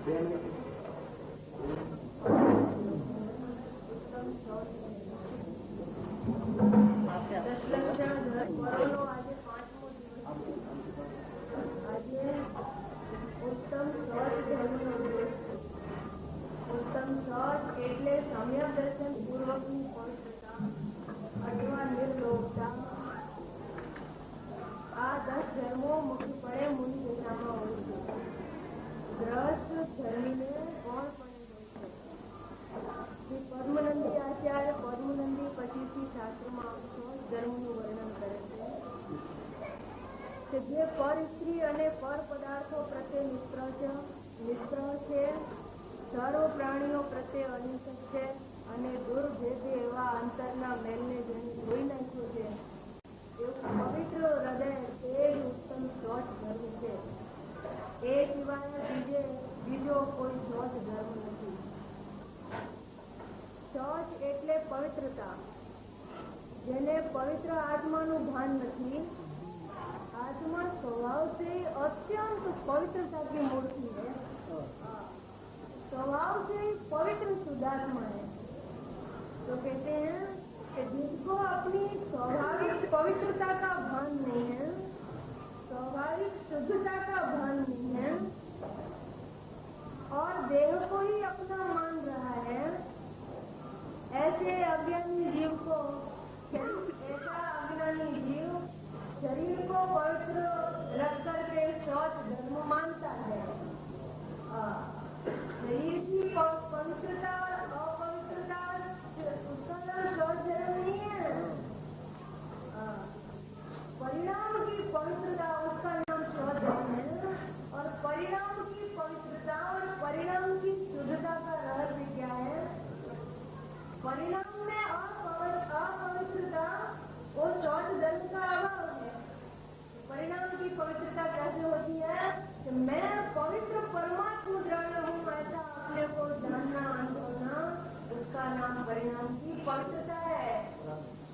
उत्तम शौच धर्मનો દિવસ છે. उत्तम शौच એટલે સમ્યક દર્શન પૂર્વકની પવિત્રતા અથવા નિર્લોભતા. આ 10 ધર્મો મુખ્યપણે મુનિ દશામાં હોય છે. ગ્રહસ્થ ધર્મીને કોણ પણ હોય છે. શ્રી પદ્મનંદી આચાર્ય પદ્મનંદી 25મી શાસ્ત્રમાં શૌચ ધર્મનું વર્ણન કરે છે કે જે પર સ્ત્રી અને પર પદાર્થો પ્રત્યે નિષ્પ્રહ છે, સર્વ પ્રાણીઓ પ્રત્યે અહિંસક છે અને દુર્ભેદ્ય એવા અંતરના મેલને જેને ધોઈ નાખ્યો છે એવું પવિત્ર હૃદય તે જ ઉત્તમ શૌચ ધર્મ છે. એ સિવાય બીજો કોઈ શૌચ ધર્મ નથી. શૌચ એટલે પવિત્રતા. જેને પવિત્ર આત્માનું ભાન નથી. आत्मा स्वभाव से अत्यंत पवित्रता की मूर्ति है. स्वभाव से पवित्र शुद्धात्मा है. तो कहते हैं कि जिसको अपनी स्वाभाविक पवित्रता का भान नहीं है, स्वाभाविक शुद्धता का भान नहीं है और देह को ही अपना मान रहा है, ऐसे अज्ञानी जीव को शरीर को पवित्र रख करके शौच धर्म मानता है. शरीर की पवित्रता और अपवित्रता उसका नाम शौच धर्म नहीं है. परिणाम की पवित्रता उसका नाम शौच धर्म है. और परिणाम की पवित्रता और परिणाम की शुद्धता का रहस्य क्या है? परिणाम में अपवित्रता वो शौच धर्म का अभाव है. परिणाम की पवित्रता कैसे होती है कि मैं पवित्र परमात्मा द्रव्य हूँ ऐसा अपने को जानना अनुभवना, उसका नाम परिणाम की पवित्रता है.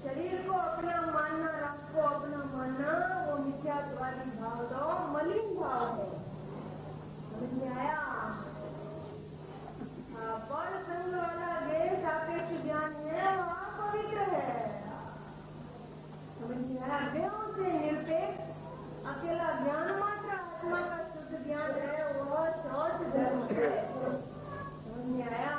शरीर को अपना मानना, रस को अपना मानना वो मिथ्यात्वादी भाव तो मलिन भाव है. समझ में आया? पर संग वाला देह सापेक्ष ज्ञान है वो अपवित्र है. समझ में आया? देहों से निरपेक्ष अकेला ज्ञान मात्र आत्मा का शुद्ध ज्ञान है वो शौच धर्म है. समझ में आया?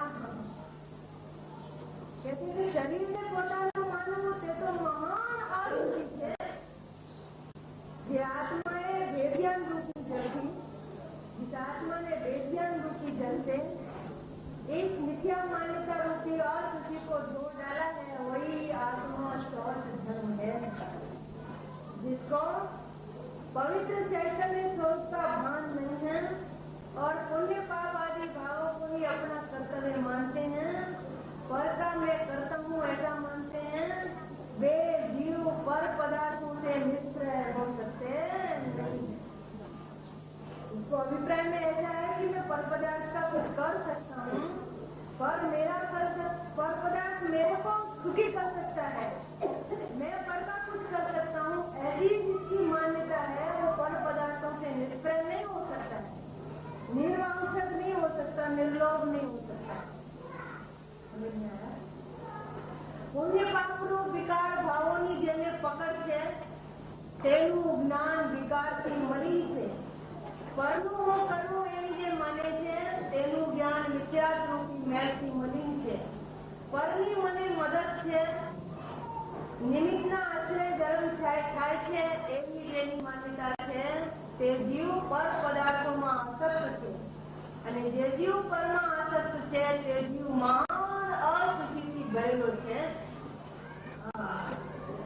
कहते हैं शरीर ने પોતાનું માનવું તે તો મહાન અશુદ્ધિ છે. જે આત્માએ વેદ્યાન રૂપી જલથી, जिस आत्मा ने वेद्यान रूपी जल से एक मिथ्या मान्यता रूपी अशुद्धि को धो डाला है वही आत्मा शौच धर्म है. जिसको पवित्र चैतन्य स्रोत का भान नहीं है और पुण्य पाप आदि भावों को ही अपना कर्तव्य मानते हैं, पर का मैं करता हूँ ऐसा मानते हैं, वे जीव पर पदार्थों से निष्प्रह हो सकते नहीं. उसको अभिप्राय में ऐसा है कि मैं पर पदार्थ का कुछ कर सकता हूँ, पर पदार्थ मेरे को सुखी कर सकता है, मैं पर का कुछ कर सकता हूँ, ऐसी जिसकी मान्यता है वो पर पदार्थों से निष्प्रह नहीं हो सकता है, निर्वांशक नहीं हो सकता, निर्लोभ नहीं हो सकता. पुण्य पाप रूप विकार भावोनी जेने पकड़ છે તેનું જ્ઞાન વિકારથી મળી છે. પરનું હું કરવું એમ જે માને છે તેનું જ્ઞાન મિથ્યાત રૂપી મેલથી મલિન છે. પરની મને મદદ છે, નિમિત્તના આશ્રય ધર્મ થાય છે એવી જેની માન્યતા છે તે જીવ પર પદાર્થોમાં આસક્ત છે અને જે જીવ પરમાં આસક્ત છે તે જીવ મહાન અસુખીથી ભરેલો છે.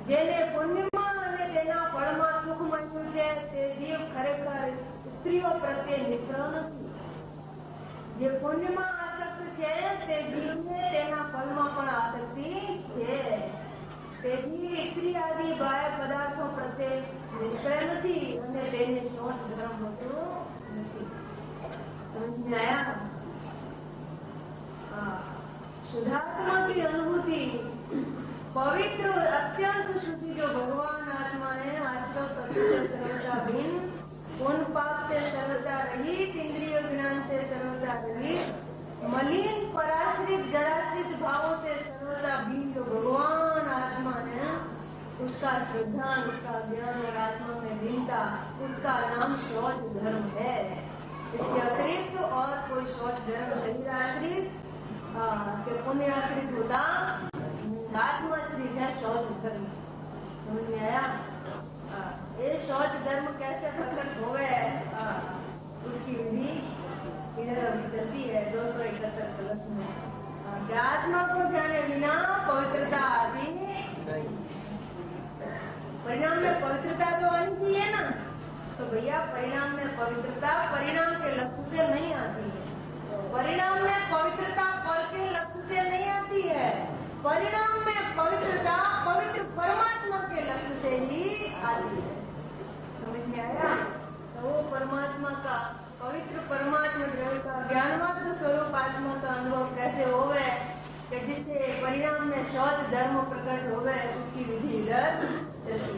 જેને પુણ્યમાં અને તેના ફળમાં સુખ મળ્યું છે તે જીવ ખરેખર સ્ત્રીઓ પ્રત્યે નિષ્પ્રહ નથી. જે પુણ્યમાં આસક્ત છે તે જીવને તેના ફળમાં પણ આસક્તિ છે. તેથી સ્ત્રી આદિ બાહ્ય પદાર્થો પ્રત્યે નિષ્પ્રહ નથી અને તેને શૌચ ધર્મ હોતું નથી. समझ में आया? शुद्धात्मा की अनुभूति, पवित्र अत्यंत शुद्धि जो भगवान आत्मा है, आश्रव तत्व से सर्वथा भिन्न, पुण्य पाप से सर्वथा रहित, इंद्रिय ज्ञान से सर्वथा उसका श्रद्धान, उसका ज्ञान और आत्मा में लीनता, उसका नाम शौच धर्म है। इसके अतिरिक्त और कोई शौच धर्म शरीर आश्रित के पुण्य आश्रित होता, आत्माश्रित है शौच धर्म। समझ में आया? ये शौच धर्म कैसे प्रकट हो गए, उसकी विधि इधर अभी चलती है 271 कलश में। आत्मा को जाने बिना पवित्रता आती नहीं। परिणाम में पवित्रता तो आनी चाहिए ना। तो भैया परिणाम में पवित्रता परिणाम के लक्ष्य से नहीं आती है। परिणाम में पवित्रता फल के लक्ष्य से नहीं आती है। परिणाम में पवित्रता पवित्र परमात्मा के लक्ष्य से ही आती है। समझ में आया? तो वो परमात्मा का, पवित्र परमात्मा द्रव्य का ज्ञानवाद स्वरूप आत्मा का अनुभव कैसे हो गए कि जिससे परिणाम में शौच धर्म प्रकट हो गए, उसकी विधि इधर चलती।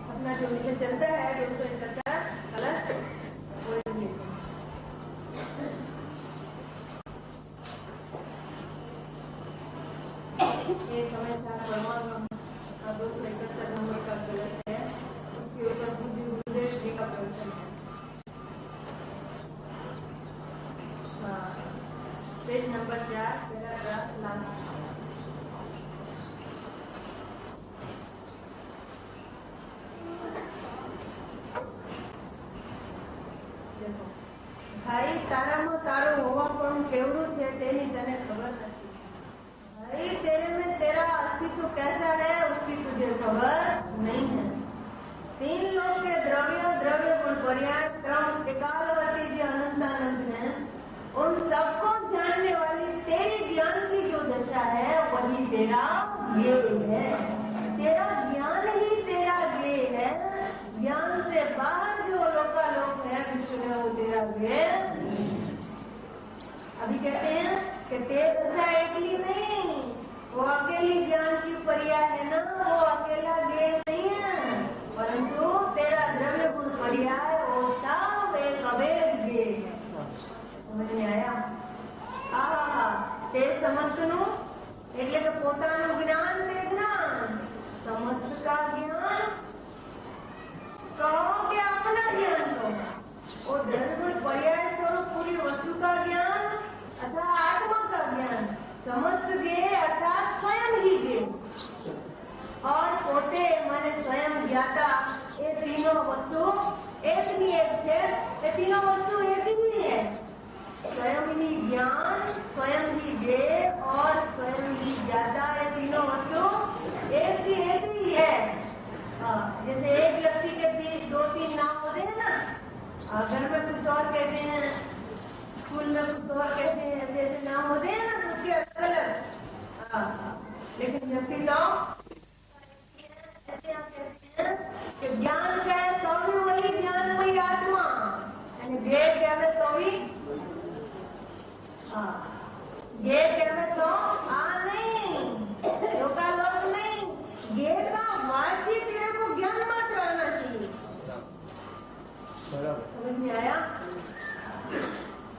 अपना जो विषय चलता है 271 कलश ये समय था परमात्मा का 271 नंबर का कलश है। उसके ऊपर बुद्धि गुरुदेव जी का प्रवचन है। Page number 4 paragraph last. देखो, भाई ताराમાં તારું હોવાપણું કેવડું છે તેની તને ખબર નથી। भाई तेरे में तेरा अस्तित्व कैसा है उसकी तुझे खबर नहीं है। तीन लोग के द्रव्य द्रव्य गुण पर्याय क्रम एकालवर्ती जो अनंतानंद है, उन सबको जानने वाली तेरी ज्ञान की जो दशा है वही तेरा ये है। तेरा ज्ञान ही तेरा ये है। ज्ञान से बाहर जो लोकालोक है विश्व में वो तेरा ये। अभी कहते हैं कि तेज दशा एकली नहीं, वो अकेली ज्ञान की पर्याय है ना, वो अकेला ज्ञेय नहीं है, परंतु तेरा द्रव्य गुण पर्याय वो सब एक अभेद ज्ञेय है। समझ में आया? તે સમસ્તનું એટલે કે પોતાનું જ્ઞાન તે જ્ઞાન, સમસ્ત का ज्ञान कहो कि अपना ज्ञान कहो, और धर्म पर्याय स्वरूप पूरी वस्तु का ज्ञान अर्थात आत्मा का ज्ञान, समस्त ज्ञेय अर्थात स्वयं ही ज्ञेय और पोते माने स्वयं ज्ञाता। ये तीनों वस्तु एक ही एक है, ये तीनों वस्तु एक ही है। स्वयं ही ज्ञान, स्वयं ही ज्ञेय और स्वयं ही ज्ञाता, ये तीनों वस्तु एक ही है। जैसे एक व्यक्ति के बीच दो तीन नाम होते हैं ना, घर में कुछ और कहते हैं, स्कूल में कुछ और कहते हैं, जैसे नाम होते हैं ना उसके अलग। लेकिन व्यक्ति तो ऐसे आप कहते हैं कि ज्ञान क्या है तो भी वही ज्ञान वही आत्मा, यानी ज्ञेय क्या है तो भी ये कहते तो नहीं, लोकालोक नहीं, ये का वाची तेरे को ज्ञान मात्र आना चाहिए। समझ में आया?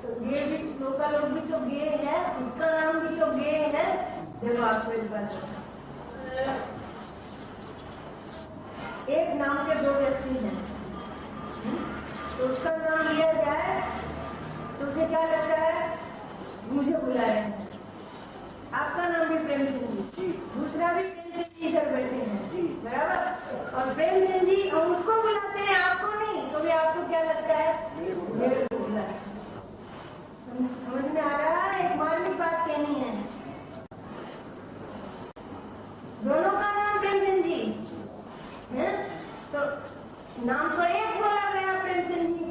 तो ये भी लोकालोक भी तो ज्ञेय है, उसका नाम भी तो ज्ञेय है। देखो आपको एक बात, एक नाम के दो व्यक्ति हैं, तो उसका नाम लिया जाए तो उसे क्या लगता है, मुझे बुला रहे हैं। आपका नाम भी प्रेमचंद जी, दूसरा भी प्रेमचंद जी इधर बैठे हैं, बराबर, और प्रेमचंद जी हम उसको बुलाते हैं, आपको नहीं, तो भी आपको क्या लगता है, मेरे को बुला रहे हैं। समझ में आ रहा है? एक मार्मिक बात कहनी है। दोनों का नाम प्रेमचंद जी है, तो नाम तो एक बोला गया प्रेमचंद जी,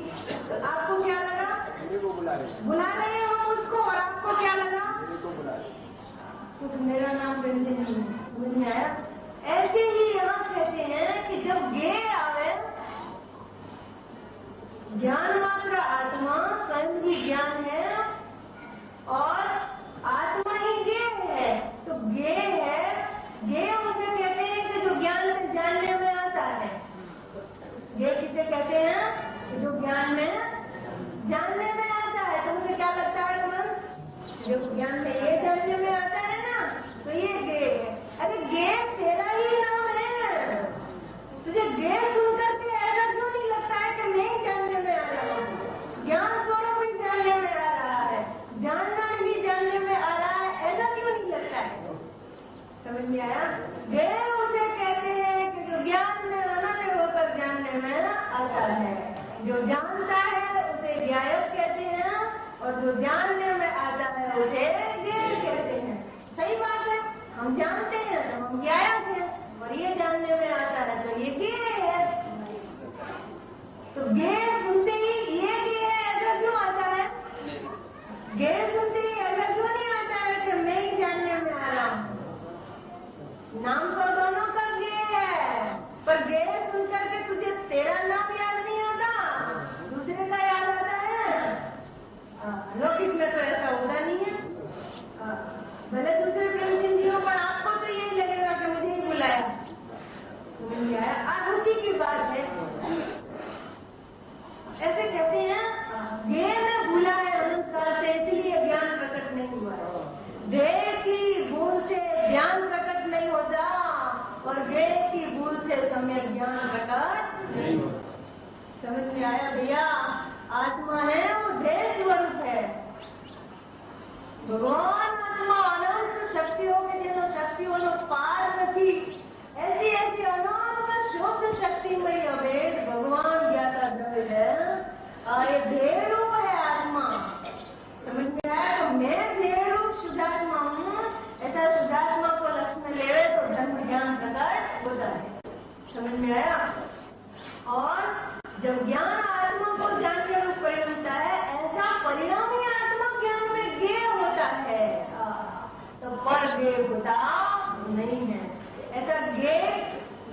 तो आपको क्या लगा, बुला रहे हैं हम उसको, और आपको क्या लगा, कुछ मेरा नाम प्रेमचंद जी है। समझ में आया? ऐसे ही यहाँ कहते हैं कि जब ज्ञेय आवे, ज्ञान मात्र आत्मा स्वयं ही ज्ञान है और आत्मा ही ज्ञेय है, तो ज्ञेय है, ज्ञेय उसे कहते हैं कि जो ज्ञान में जानने में आता है। ज्ञेय किसे कहते हैं कि जो ज्ञान में जानने में आता है, तो उसे क्या लगता है तुरंत, जो ज्ञान में ये जानने में आता है ना, तो ये नाम तो दोनों का गे है, पर गे सुन करके तुझे तेरा नाम याद नहीं आता, दूसरे का याद आता है। लौकिक में तो ऐसा होता नहीं है। भले दूसरे प्रेम सिंधियों पर आपको तो यही लगेगा कि मुझे ही बुलाया, समझ में आया? आज रुचि की बात है। ऐसे कहते हैं गे ने भूला है अनंत काल से, इसलिए ज्ञान प्रकट नहीं हुआ है। देह की भूल से ज्ञान प्रकट नहीं होता और गे की भूल से सम्यक ज्ञान प्रकट नहीं होता। समझ में आया भैया? आत्मा है वो देह स्वरूप है। भगवान आत्मा अनंत शक्तियों के जैसे शक्तियों पार નથી, ऐसी ऐसी अनंत शुद्ध शक्तिमय अभेद भगवान ज्ञाता द्रव्य है। ये देह रूप है आत्मा, समझ में आया? तो मैं देह रूप शुद्धात्मा हूँ, ऐसा शुद्धात्मा को लक्ष्य में ले तो धर्म ज्ञान प्रकट होता है। समझ में आया? और जब ज्ञान आत्मा को जानने रूप परिणमता है, ऐसा परिणामी आत्मा ज्ञान में गे होता है, तो पर गे होता नहीं है। ऐसा गे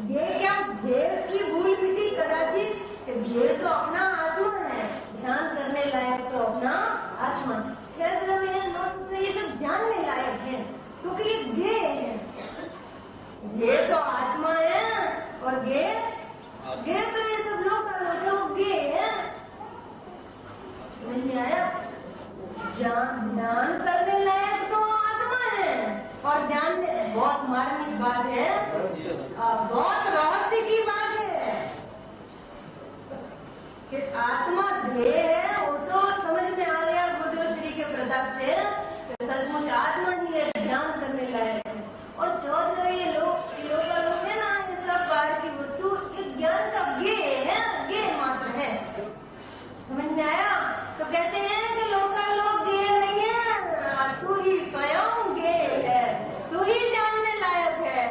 क्या ढेर की भूल भी थी कदाचित, ढेर तो अपना आत्मा है, ध्यान करने लायक तो अपना आत्मा। क्षेत्र में नोट ये सब जानने लायक है, क्योंकि ये गे है। गे तो आत्मा है और गे तो ये सब लोग होते वो गे है। नहीं आया? ध्यान करने लायक तो आत्मा है और जानने, बहुत मार्मिक बात है, बहुत रहस्य की बात है कि आत्मा ध्येय है। वो तो समझ में आ गया गुरुदेव श्री के प्रताप से कि सचमुच आत्मा ही है, ध्यान करने लायक है। और चौथ ये लोग है ना, ये सब बाहर की वस्तु एक ज्ञान का गे है, गे मात्र है। समझ में आया? तो कहते हैं कि लोग गे नहीं है, तू ही स्वयं गे है, तू ही जानने लायक है।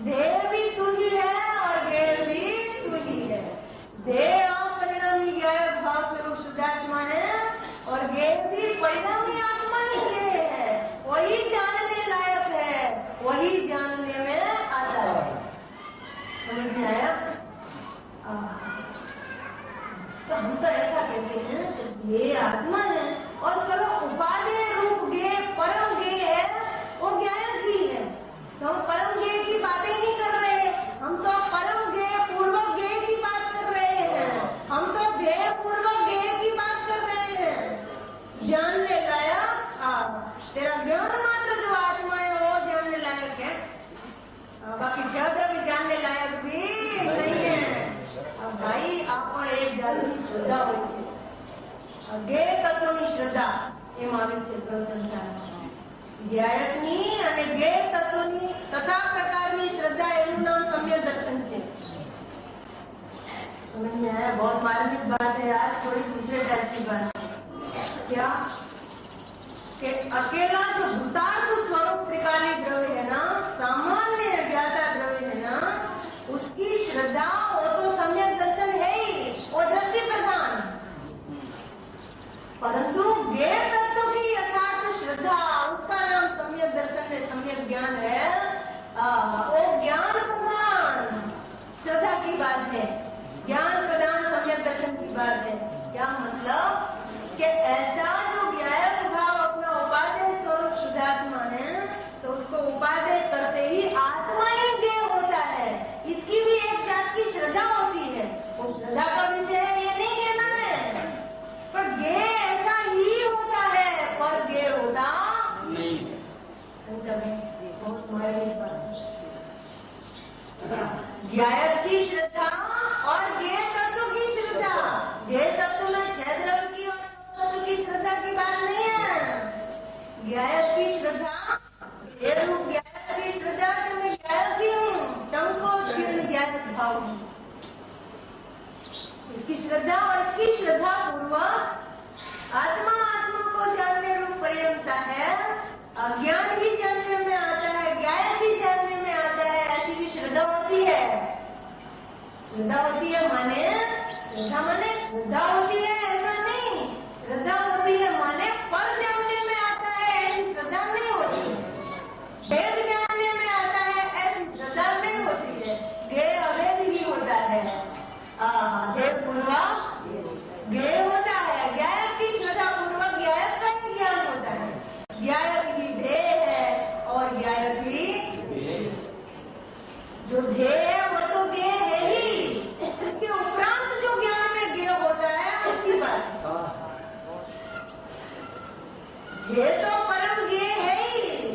देह भी तू ही है और गे भी तू ही है। देह और परिणामी ज्ञायक भाव स्वरूप शुद्धात्मा है और गे भी परिणामी आत्मा ही गे है। वही जानने लायक है, वही जानने में आता है। समझ में आया? तो हम तो ऐसा कहते हैं कि ये आत्मा है और चलो उपादेय रूप गे परम गे है, वो ज्ञान ही है। तो हम परम गे की बातें नहीं कर रहे, हम तो परम गे पूर्वक गे की बात कर रहे हैं, हम तो ध्येय पूर्वक गे की बात कर रहे हैं। जानने लायक तेरा ज्ञान मात्र जो आत्मा है वो जानने लायक है, बाकी ज्यादा भी जानने लायक भी नहीं है। भाई आप एक जातनी श्रद्धा હોય છે, ગે તત્વની શ્રદ્ધા એમ આવી છે પ્રવચનકાર। જ્ઞાયકની અને ગે તત્વની તથા પ્રકારની શ્રદ્ધા એનું નામ सम्यक दर्शन છે। समझ में आया? बहुत मार्मिक बात है। आज थोड़ी दूसरे टाइप की बात है। क्या कि अकेला जो भूतार्थ स्वरूप त्रिकाली द्रव्य है ना, सामान्य ज्ञाता द्रव्य है ना, उसकी श्रद्धा वो तो सम्यक दर्शन है ही, वो दृष्टि प्रधान। परंतु गे तत्व की यथार्थ श्रद्धा, उसका नाम सम्यक दर्शन है, सम्यक ज्ञान है। वो ज्ञान प्रधान श्रद्धा की बात है, ज्ञान प्रधान सम्यक दर्शन की बात है। क्या मतलब कि ऐसा जो ज्ञायक भाव अपना उपादेय स्वरूप शुद्धात्मा है, तो उसको उपादेय करते ही आत्मा ही गे होता है। इसकी भी एक जात की श्रद्धा होती है, वो श्रद्धा का विषय है ये नहीं कहना है, पर गे ऐसा ही होता है, पर गे होता नहीं है। बहुत मार्मिक बात। ज्ञायक की श्रद्धा और गे तत्व की श्रद्धा, गे तत्व में छह द्रव्य की और तत्व की श्रद्धा की बात नहीं है। ज्ञायक की श्रद्धा, ये रूप ज्ञायक की श्रद्धा कि मैं ज्ञायक ही हूँ, तुमको क्षीण ज्ञायक भाव हूँ। इसकी श्रद्धा और इसकी श्रद्धा पूर्वक आत्मा को जानने रूप परिणमता है। अज्ञान ही जानने में आता है, ज्ञायक ही जानने में आता है, ऐसी भी श्रद्धा होती है। श्रद्धा होती है माने श्रद्धा माने श्रद्धा होती है ऐसा नहीं, श्रद्धा होती है माने फल जानने में आता है, ऐसी श्रद्धा नहीं होती। वेद जानने में आता है, ऐसी ये तो परम ज्ञेय है ही।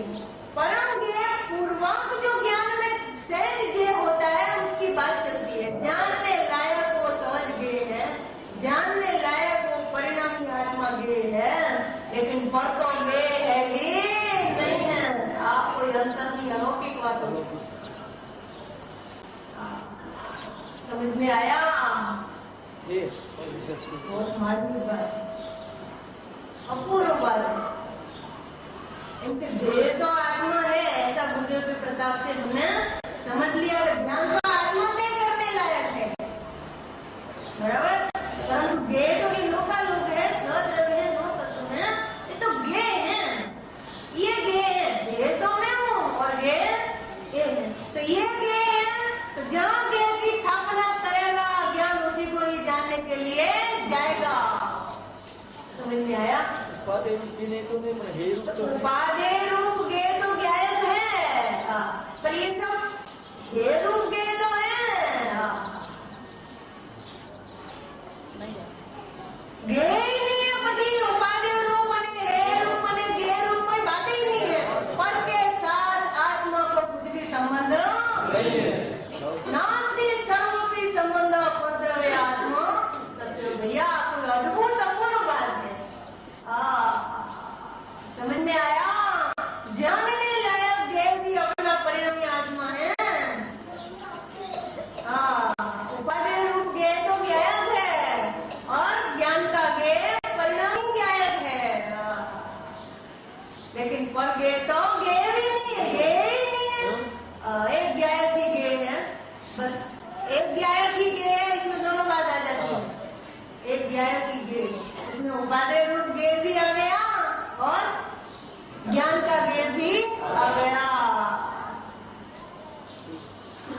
परम ज्ञेय पूर्वांक जो ज्ञान में सहज ज्ञेय होता है उसकी बात चलती है। जानने लायक वो सहज ज्ञेय है, जानने लायक वो परिणामी आत्मा ज्ञेय है, लेकिन पर तो ज्ञेय है ही नहीं है। आप कोई अंतर नहीं, अलौकिक बात हो। समझ में आया? बहुत मार्मिक बात, अपूर्व बात है। इनके देह तो आत्मा है, ऐसा गुरुदेव के प्रताप से हमने समझ लिया। ज्ञान तो आत्मा में करने लायक है, बराबर। परंतु देह तो ये लोका लोग है, सद्रव्य है, नो तत्व है, ये तो ज्ञेय है। ये ज्ञेय है, देह तो मैं हूँ और ये है, तो ये ज्ञेय है। तो जहाँ ज्ञेय की स्थापना करेगा ज्ञान उसी को ही जानने के लिए जाएगा। समझ में आया? उपाधि रूप ज्ञेय तो ज्ञायक है, पर ये सब हे रूप ज्ञेय तो है, ज्ञेय ही नहीं है। बड़ी उपाधि रूप बने, हे रूप बने, ज्ञेय रूप कोई बात ही नहीं है। पर के साथ आत्मा को कुछ भी संबंध नहीं है। नास्ति सर्वोपि संबंध पद्रव्य आत्मा सत्य। भैया कोई अद्भुत अपूर्व बात है। समझ में आया? जानने लायक ज्ञेय भी अपना परिणामी आत्मा है। उपाधि रूप ज्ञेय तो ज्ञायक है और ज्ञान का ज्ञेय परिणामी ज्ञायक है, लेकिन पर ज्ञेय तो ज्ञेय भी नहीं है, ज्ञेय ही नहीं है। एक ज्ञायक ही ज्ञेय है, बस एक ज्ञायक ही ज्ञेय है। इसमें दोनों बात आ जाती है। एक ज्ञायक ही ज्ञेय, इसमें उपाधि रूप ज्ञेय भी आ गया और ज्ञान का ज्ञेय भी आ गया।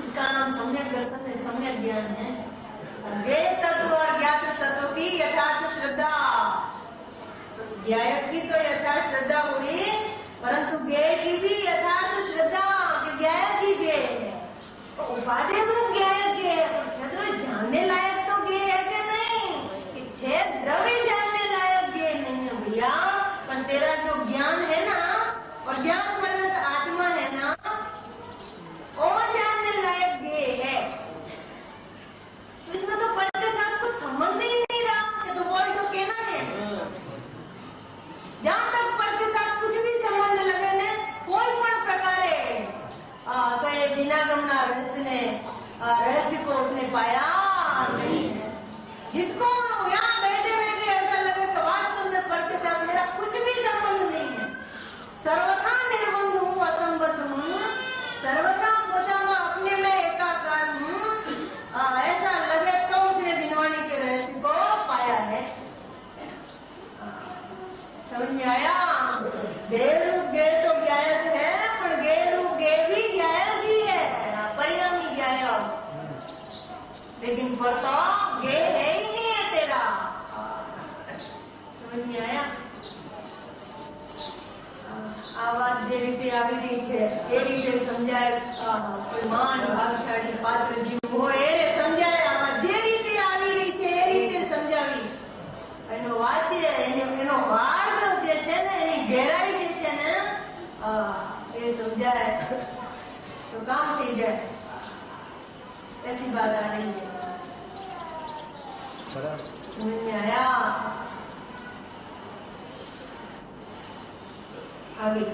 इसका नाम सम्यक दर्शन है, सम्यक ज्ञान है। ज्ञेय तत्व और ज्ञात तत्व की यथार्थ श्रद्धा। ज्ञायक की तो यथार्थ श्रद्धा हुई, परंतु ज्ञेय की भी यथार्थ श्रद्धा कि ज्ञायक ही ज्ञेय है। तो उपाधि रूप ज्ञायक ज्ञेय है, जानने लायक तो ज्ञेय है कि नहीं? छह द्रव्य जानने लायक ज्ञेय नहीं है भैया। पर तेरा जो ज्ञान है ना, और ज्ञान परिणत आत्मा है ना, वो जानने लायक ज्ञेय है। तो इसमें तो पर के साथ कुछ संबंध ही नहीं रहा, ये तो बोल तो कहना है। जहाँ तक पर के साथ कुछ भी संबंध लगे ने, कोई पण प्रकारे तो ये बिना गमना रहस्य को उसने पाया नहीं है। जिसको यहाँ बैठे बैठे ऐसा लगे तो वास्तव में पर के साथ मेरा कुछ भी संबंध नहीं है, सर्वथा निर्बंध हूँ, असंबद्ध हूँ, सर्वथा पोताना अपने में एकाकार हूँ, ऐसा लगे तो उसने दिनवाणी के रहस्य को पाया है। समझ में आया? देह रूप ज्ञेय तो ज्ञायक है, पर ज्ञेय रूप ज्ञेय भी ज्ञायक ही है, परिणामी ज्ञायक। लेकिन पर तो ज्ञेय है ही नहीं है तेरा। समझ में आया? આ વાત જે રીતે આવી રહી છે એ રીતે સમજાય. કોઈ માન ભાગશાળી પાત્ર જીવ હોય એને સમજાય. આ વાત જે રીતે આવી રહી છે એ રીતે સમજાવી. એનો વાચ્ય એનો માર્ગ જે છે ને એની ગહેરાઈ જે છે ને એ સમજાય તો કામ થઈ જાય. ऐसी बात आ रही है. समझ में आया? आगे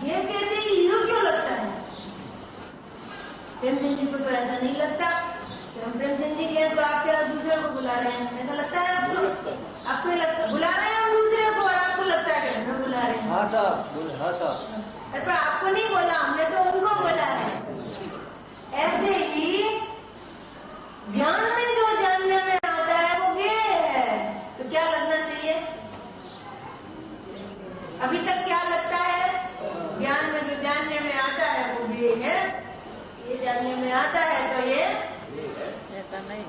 ये कहते हीरो क्यों लगता है? प्रेमचंद जी को तो ऐसा नहीं लगता. हम प्रेमचंद जी के तो आप क्या दूसरे को बुला रहे हैं, ऐसा लगता है आपको? आपको लगता बुला रहे हैं हम दूसरे को और आपको लगता है कि हम बुला रहे हैं? हाँ साहब, हाँ साहब. पर आपको नहीं बोला, हमने तो उनको बोला है. ऐसे ही ज्ञान में जो जानने में आता है वो ये है. तो क्या लगना चाहिए? अभी तक क्या लगता है? ज्ञान में जो जानने में आता है वो ये है. ये जानने में आता है तो ये ऐसा नहीं,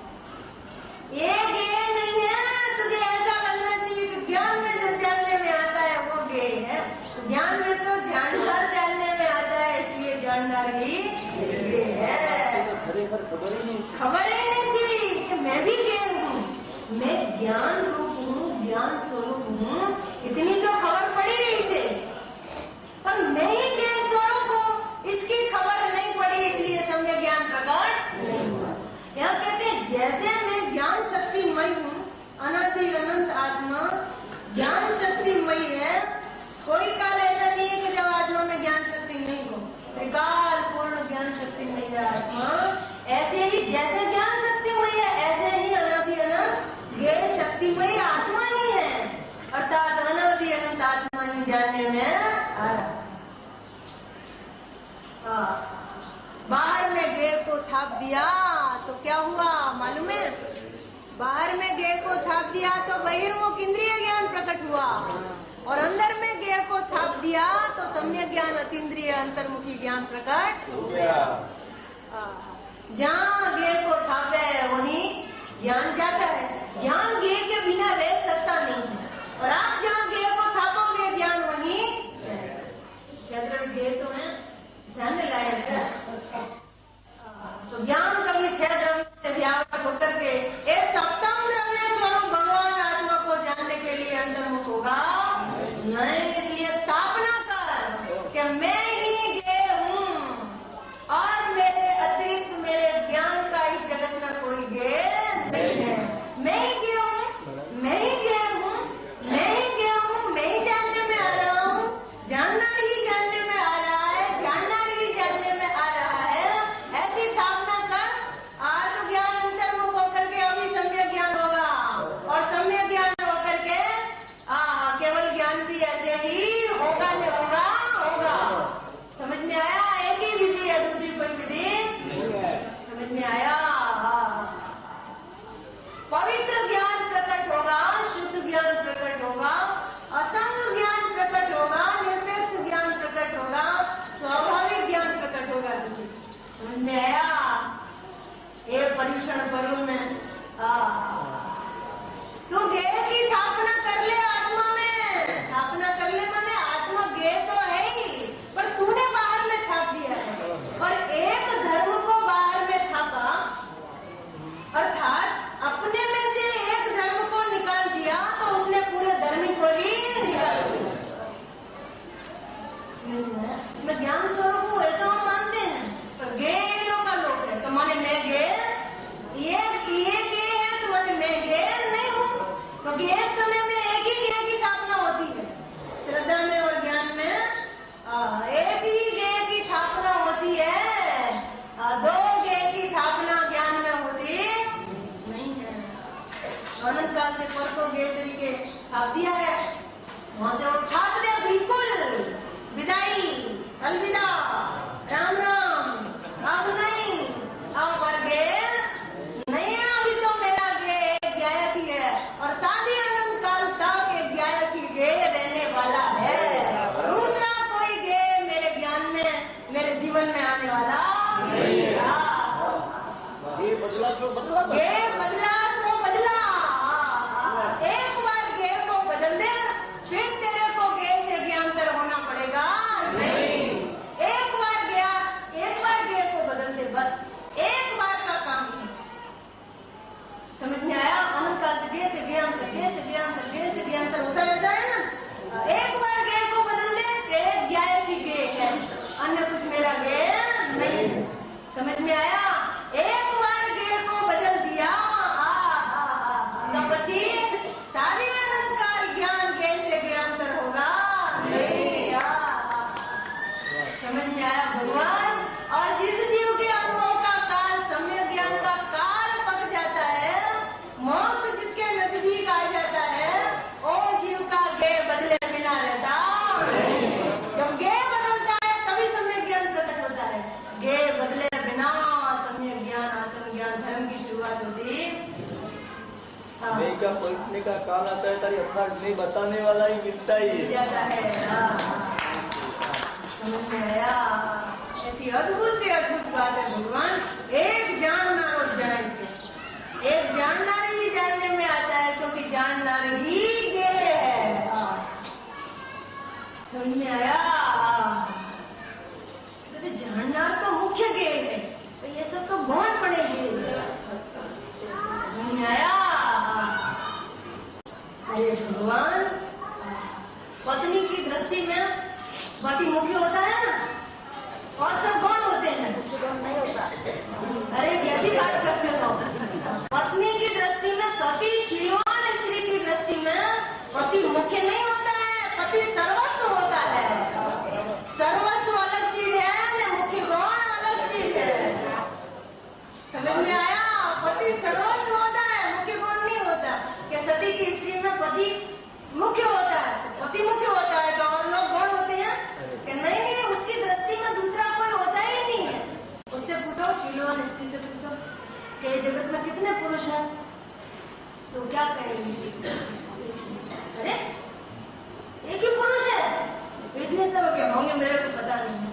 ये गेय नहीं है. तुझे ऐसा लगना चाहिए कि ज्ञान में जो जानने में आता है वो गेय है. तो ज्ञान में तो जानकार जानने में आता है, इसलिए जानना ही गेय है. खबर ही नहीं थी कि मैं भी गेय हूँ, अनादि अनंत आत्मा ज्ञान शक्तिमयी है। कोई काल ऐसा नहीं है कि जब आत्मा में ज्ञान शक्ति नहीं हो। त्रिकाल पूर्ण ज्ञान शक्तिमयी है आत्मा। ऐसे ही जैसे ज्ञान शक्तिमयी है ऐसे ही अनादि अनंत ये शक्तिमयी आत्मा ही है, अर्थात अनादि अनंत आत्मा ही जानने में आ रहा। बाहर में गेर को थाप दिया तो क्या हुआ मालूम है? बाहर में गेर को थाप दिया तो बहिर्मुख इंद्रिय ज्ञान प्रकट हुआ, और अंदर में गेर को थाप दिया तो सम्यक ज्ञान अतीन्द्रिय अंतर्मुखी ज्ञान प्रकट हो गया। जहाँ गेर को थापे वहीं ज्ञान जाता है। ज्ञान गेर के बिना रह सकता नहीं है, और आप जहाँ गेर को थापोगे ज्ञान वहीं क्षेत्र गेर तो है जानने लायक है। तो ज्ञान कभी छह द्रव्य से व्यापक होकर के एक सप्तम द्रव्य स्वरूप भगवान आत्मा को जानने के लिए अंतर्मुख होगा नहीं। इसलिए स्थापना कर कि मैं ही गे हूँ और मेरे अतिरिक्त मेरे ज्ञान का इस जगत में कोई गे नहीं है। मैं ही गे हूँ, मैं ही गे हूँ, मैं ही गे हूँ, मैं ही जानने में आ रहा हूँ। जानना ही जानने में आ रहा है, जानना ही जानने में आ रहा है। ऐसी स्थापना कर। आज ज्ञान अंतर्मुख होकर के अभी सम्यक ज्ञान होगा, और सम्यक ज्ञान होकर के केवल ज्ञान भी ऐसे ही होगा नहीं होगा होगा। समझ में आया? एक ही विधि है, दूसरी कोई विधि समझ में आया? पवित्र ज्ञान प्रकट होगा, शुद्ध ज्ञान प्रकट होगा, असंग ज्ञान प्रकट होगा, निरपेक्ष ज्ञान प्रकट होगा, स्वाभाविक ज्ञान प्रकट होगा। समझ में आया? ये परीक्षण करूं मैं। तू गे की स्थापना कर ले आत्मा में। स्थापना कर ले मैंने आत्मा गे तो है ही, पर तूने बाहर में छाप दिया है। और एक धर्म को बाहर में छापा, अर्थात अपने में से एक धर्म को निकाल दिया तो उसने पूरे धर्मी को ही निकाल दिया। मैं ज्ञान स्वरूप हूँ ऐसा हम मानते हैं, पर गे का लोग है तो माने मैं गे, ये गे है तो माने मैं गे नहीं हूँ। क्योंकि एक समय में एक ही गे की स्थापना होती है, श्रद्धा में और ज्ञान में एक ही गे की स्थापना होती है, दो गे की स्थापना ज्ञान में होती नहीं है। अनंत काल से परसों गे तरीके छाप दिया है, वहां से वो छाप दिया बिल्कुल विदाई, अलविदा, राम राम, अब नहीं, अब पर गे नहीं है। अभी तो मेरा गे एक गायक ही है, और शादी अनंत काल तक एक गायक ही गे रहने वाला है। दूसरा कोई गे मेरे ज्ञान में, मेरे जीवन में आने वाला नहीं है। गे बदला तो बदला, गे बदला तो बदला। एक बार गे को बदल दे, फिर तेरे को गे से ज्ञानतर होना पड़ेगा नहीं। एक बार गे को बदल दे, बस एक बार का काम है। समझ में आया? अनंत काल से गे से ज्ञानतर, गे से ज्ञानतर, गे से ज्ञानतर होता रहता है ना। एक बार गे को बदल दे, तेरे ज्ञान की गे है, अन्य कुछ मेरा गे नहीं है। समझ में आया? एक बार गे को बदल दिया तो बची सारी अनंत काल ज्ञान गे से ज्ञानतर होगा नहीं। समझ में आया भगवान? और जिस जीव के अनुभव का काल, सम्यक ज्ञान का काल पक जाता है, मोक्ष जिसके नजदीक आ जाता है, वो जीव का गे बदले बिना रहता नहीं। जब गे बदलता है तभी सम्यक ज्ञान प्रकट होता है। गे बदले बिना सम्यक ज्ञान, आत्मज्ञान, धर्म की शुरुआत होती नहीं का पलटने का काल आता है, तारी अपना नहीं बताने वाला ही मिलता ही जाता है। समझ में आया? ऐसी अद्भुत से अद्भुत बात है भगवान। एक जानना और जनाई से, एक जानना ही जानने में आता है, क्योंकि जानना ही गे है। समझ में आया? तो जानना तो मुख्य गे है, तो ये सब तो गौण पड़ेगी। समझ में आया? अरे भगवान, पत्नी की दृष्टि में पति मुख्य होता है ना, और सब गौण होते हैं। नहीं होता। अरे कैसी बात करते हो? पत्नी की दृष्टि में सती श्रीमान स्त्री की भी सर्वस्व होता है, मुख्य गुण नहीं होता। क्या सती की स्त्री में पति मुख्य होता है, पति मुख्य होता है तो और लोग गौण होते हैं कि नहीं? नहीं, उसकी दृष्टि में दूसरा कोई होता ही नहीं है। उससे पूछो, शीलवान स्त्री से पूछो कि जगत में कितने पुरुष हैं, तो क्या कहेंगे? अरे एक ही पुरुष है, इतने सब क्या होंगे मेरे को पता नहीं है,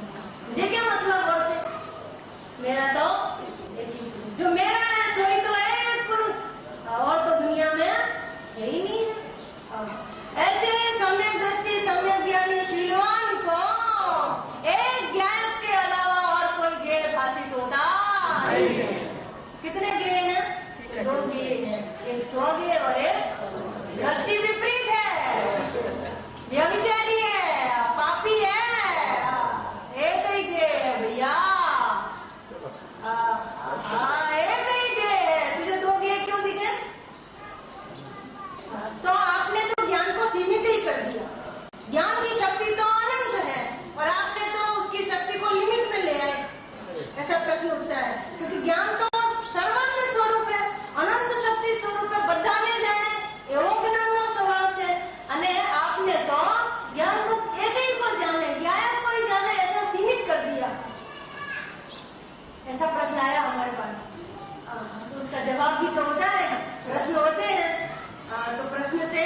मुझे क्या मतलब और से? मेरा तो एक ही पुरुष, जो मेरा है सोई तो है एक पुरुष, और तो दुनिया में है ही नहीं है। ऐसे सम्यक दृष्टि, सम्यक ज्ञानी शीलवान को एक ज्ञान के अलावा और कोई ज्ञेय भाषित होता नहीं है। कितने ज्ञेय हैं? 2 ज्ञेय हैं, एक स्वज्ञेय और एक दृष्टि विपरीत है, व्यभिचारी है, पापी है, एक ही ज्ञेय है भैया। एक ही ज्ञेय है, तुझे 2 ज्ञेय क्यों दिखे? तो आपने तो ज्ञान को सीमित ही कर दिया। ज्ञान की शक्ति तो अनंत है और आपने तो उसकी शक्ति को लिमिट में ले आए, ऐसा प्रश्न उठता है। क्योंकि ज्ञान तो सर्वज्ञ स्वरूप है, अनंत शक्ति स्वरूप है, बधाने जाने एवं ज्ञान स्वभाव है। અને आपने तो ज्ञान को एक ही को जाने, ज्ञान को ही जाने, ऐसा सीमित कर दिया। ऐसा प्रश्न आया हमारे पास, तो उसका जवाब भी तो होता है, प्रश्न होते हैं तो प्रश्न से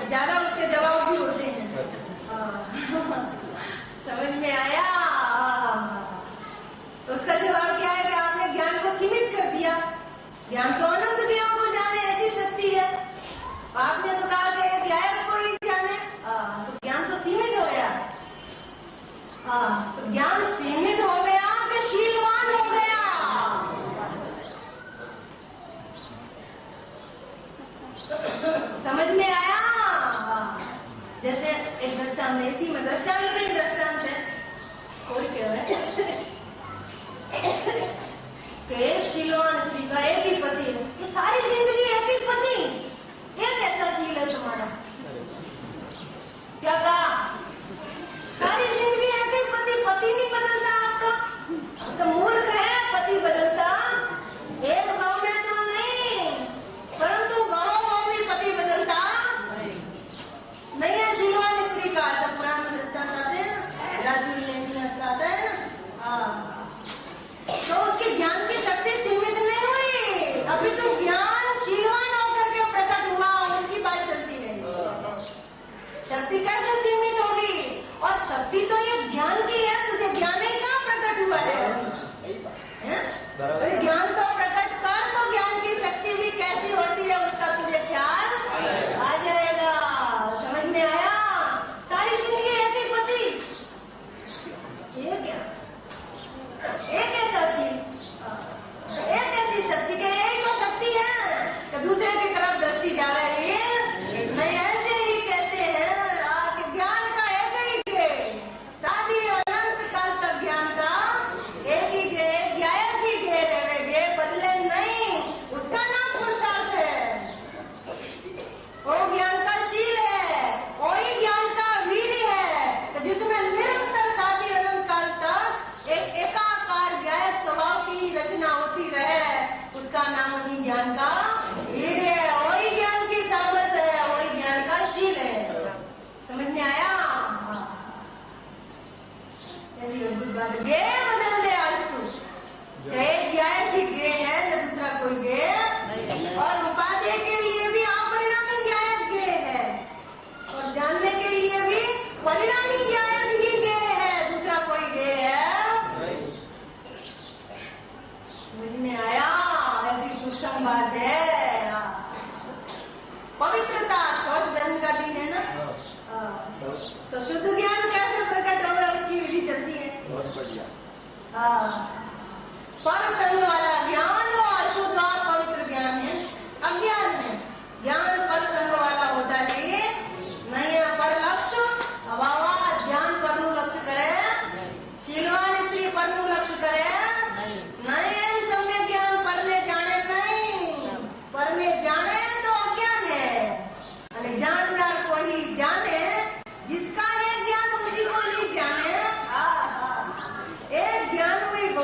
ज्यादा उसके जवाब भी होते हैं। समझ में आया? तो उसका जवाब क्या है कि आपने ज्ञान को सीमित कर दिया। ज्ञान तो अनंत ज्ञान को जाने ऐसी शक्ति है, आपने तो कहा कि ज्ञान को ही जाने, तो ज्ञान तो सीमित हो गया। तो ज्ञान सीमित हो गया कि शीलवान हो गया। समझ में आया? जैसे एक दृष्टांत है, इसी में दृष्टांत नहीं, दृष्टांत है, कोई कह रहा है कि शीलवान स्त्री का एक ही पति है, ये सारी जिंदगी एक ही पति, ये कैसा शील है तुम्हारा? क्या कहा? सारी जिंदगी एक ही पति, पति नहीं बदलता आपका? तो मूर्ख है, पति बदलता एक गांव में तो नहीं, परंतु गांव में पति बदलता नहीं है। शीलवान स्त्री का तो पुराण में दृष्टांत आते हैं, राजू लेनी आता है ना, तो उसके ज्ञान की शक्ति सीमित नहीं हुई, अभी तो ज्ञान शीलवान होकर के प्रकट हुआ, उनकी बात चलती है। शक्ति कैसे सीमित होगी? और शक्ति तो ये ज्ञान की है, तुझे ज्ञान ही कहाँ प्रकट हुआ है? ज्ञान तो प्रकट कर, तो ज्ञान की शक्ति भी कैसी होती है उसका तुझे ख्याल आ जाएगा। समझ में आया? सारी जिंदगी ऐसी पति, ये क्या एक ऐसा चीज, एक ऐसी शक्ति के, यही तो शक्ति है कि दूसरे की तरफ दृष्टि जा रही है। नहीं, ऐसे ही कहते हैं कि ज्ञान का एक ही है, शादी अनंत काल तक ज्ञान का एक ही है, ज्ञान की घेर रहेंगे, बदले नहीं, उसका नाम पुरुषार्थ है, वो ज्ञान का शील है, वही ज्ञान का वीर है, जिसमें निरंतर शादी अनंत काल तक एक एकाकार ज्ञान स्वभाव की रचना होती रहे, उसका नाम ही ज्ञान का वीर है, वही ज्ञान की सामर्थ्य है, वही ज्ञान का शील है। समझ में आया? ऐसी अद्भुत बात है। गे बदल दे आज तू, एक ज्ञान की गे है न दूसरा कोई गे, और उपाधि के लिए भी अपरिणामी ज्ञान गे है, और जानने के लिए भी परिणामी ज्ञान ही गे है, दूसरा कोई गे है। समझ में आया? ऐसी सूक्ष्म बात है। पवित्रता शौच धन का दिन है ना, तो शुद्ध ज्ञान कैसे प्रकट होगा उसकी विधि चलती है। बहुत बढ़िया। पर संग वाला ज्ञान वो अशुद्ध और पवित्र ज्ञान है, अज्ञान है। ज्ञान पर संग वाला होता है नहीं है, पर लक्ष्य अभाव, ज्ञान पर लक्ष्य करे, शीलवान स्त्री पर लक्ष्य करे नहीं, सम्यक ज्ञान पढ़ने जाने नहीं, पढ़ने जाने तो अज्ञान है, और जानदार को ही जाने, जिसका ये ज्ञान उसी को नहीं जाने। एक ज्ञान में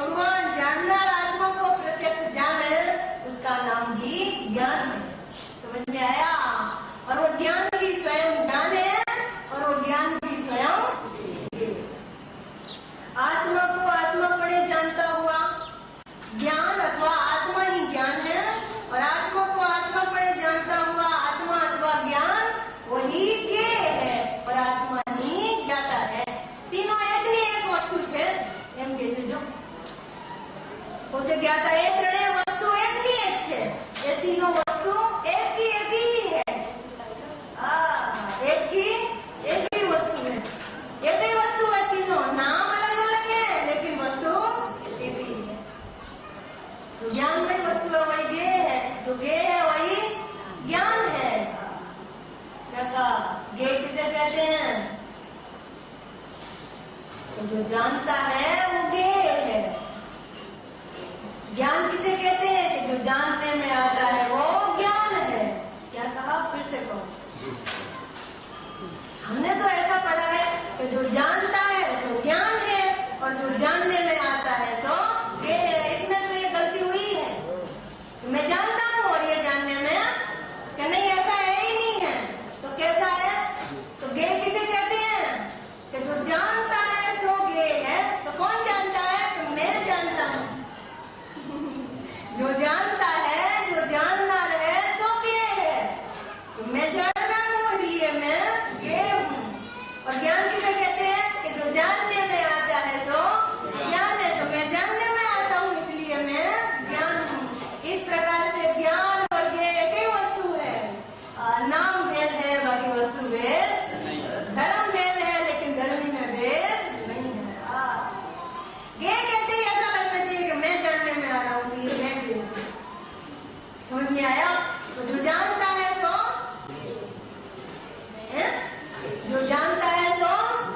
ज्ञान अथवा आत्मा ही ज्ञान है, और आत्मा को आत्मा पड़े जानता हुआ आत्मा अथवा ज्ञान वही ज्ञेय है, और आत्मा ही ज्ञाता है। तीनों एक नहीं एक वस्तु है, एम कहते जो પોતે જ્ઞાતા એ ત્રણેય વસ્તુ એક ની એક છે, એ तीनों वस्तु एक ही है। एक ही वस्तु है, एक ही वस्तु है। तीनों नाम अलग अलग है लेकिन वस्तु एक ही है। जो ज्ञान में वस्तु है वही ज्ञेय है, जो ज्ञेय है वही ज्ञान है। ज्ञेय किसे कहते हैं? तो जो जानता है वो ज्ञेय है। ज्ञान किसे कहते हैं? कि जो जानने में आता है वो ज्ञान है। क्या कहा? फिर से कहो। हमने तो ऐसा पढ़ा है कि जो जानता है तो ज्ञान है, और जो जानने में आता है तो ज्ञेय है। इसमें तो ये गलती हुई है कि मैं जानता हूँ और ये जानने में कि नहीं, ऐसा है ही नहीं है। तो कैसा है? तो ज्ञेय किसे कहते हैं? कि जो जानता है तो ज्ञेय है। तो कौन जानता है? तो मैं जानता हूँ। जो जानता है, जो जाननार है तो ज्ञेय है। तो मैं जानना हूँ इसलिए मैं ज्ञेय हूँ। और ज्ञान किसे कहते हैं? कि जो जानने में आता है तो ज्ञान है। तो मैं जानने में आता हूँ इसलिए मैं ज्ञान हूँ। इस प्रकार से ज्ञान और ज्ञेय एक ही वस्तु है। नाम भेद है, बाकी वस्तु भेद। धर्म भेद है लेकिन धर्मी में भेद नहीं है। ज्ञेय कहते ही ऐसा लगना चाहिए कि मैं जानने में आ रहा हूँ इसलिए मैं ज्ञेय हूँ। समझ में आया? तो जो जानता है तो जो जानता है तो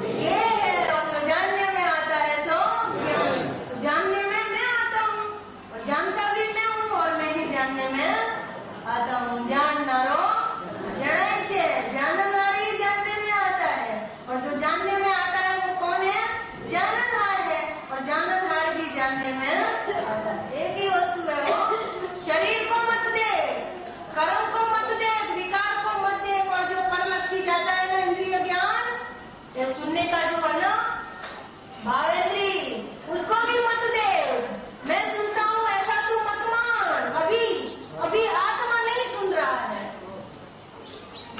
ये है, और जो जानने में आता है तो ज्ञान। तो जानने में मैं आता हूँ, और जानता भी मैं हूँ, और मैं ही जानने में आता हूँ। जाननारो जनाय छे, जाननार ही जानने में आता है, और जो जानने में आता है वो कौन है? जाननहार है, और जाननहार भी जानने में आता है। एक ही वस्तु है वो। शरीर को मत दे, कर्म को मत दे, विकार को मत दे, और जो परलक्षी जाता है ना इंद्रिय ज्ञान, ये सुनने का जो है ना भावेंद्री, उसको भी मत दे। मैं सुनता हूँ ऐसा तू मत मान। अभी आत्मा नहीं सुन रहा है।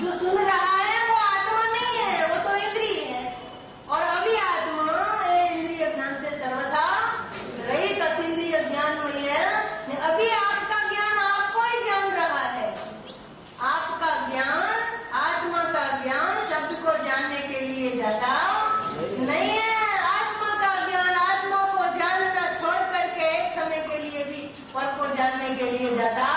जो सुन रहा है वो आत्मा नहीं है, वो तो इंद्रिय है। और अभी आत्मा इंद्रिय ज्ञान से सर्वथा रहित अतीन्द्रिय ज्ञान हुई है। अभी आपका ज्ञान आपको ही जान रहा है। आपका ज्ञान, आत्मा का ज्ञान शब्द को जानने के लिए जाता नहीं है। आत्मा का ज्ञान आत्मा को जानना छोड़ करके एक समय के लिए भी पर को जानने के लिए जाता,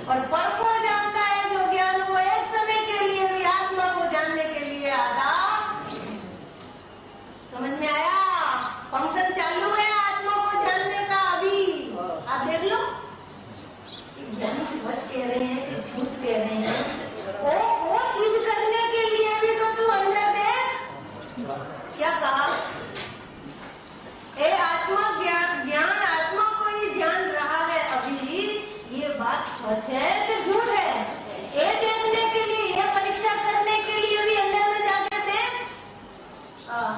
और पर को जानता है जो ज्ञान वो एक समय के लिए भी आत्मा को जानने के लिए आता। समझ में आया? फंक्शन चालू है आत्मा को जानने का। अभी आप देख लो, सच कह रहे हैं कि झूठ कह रहे हैं। वो सिद्ध करने के लिए भी तो तू अंदर देख। क्या कहा? आत्मा ज्ञान आत्मा को ही जान रहा है अभी। ये बात सच है कि झूठ है? ये देखने के लिए, ये परीक्षा करने के लिए भी अंदर में जाते थे।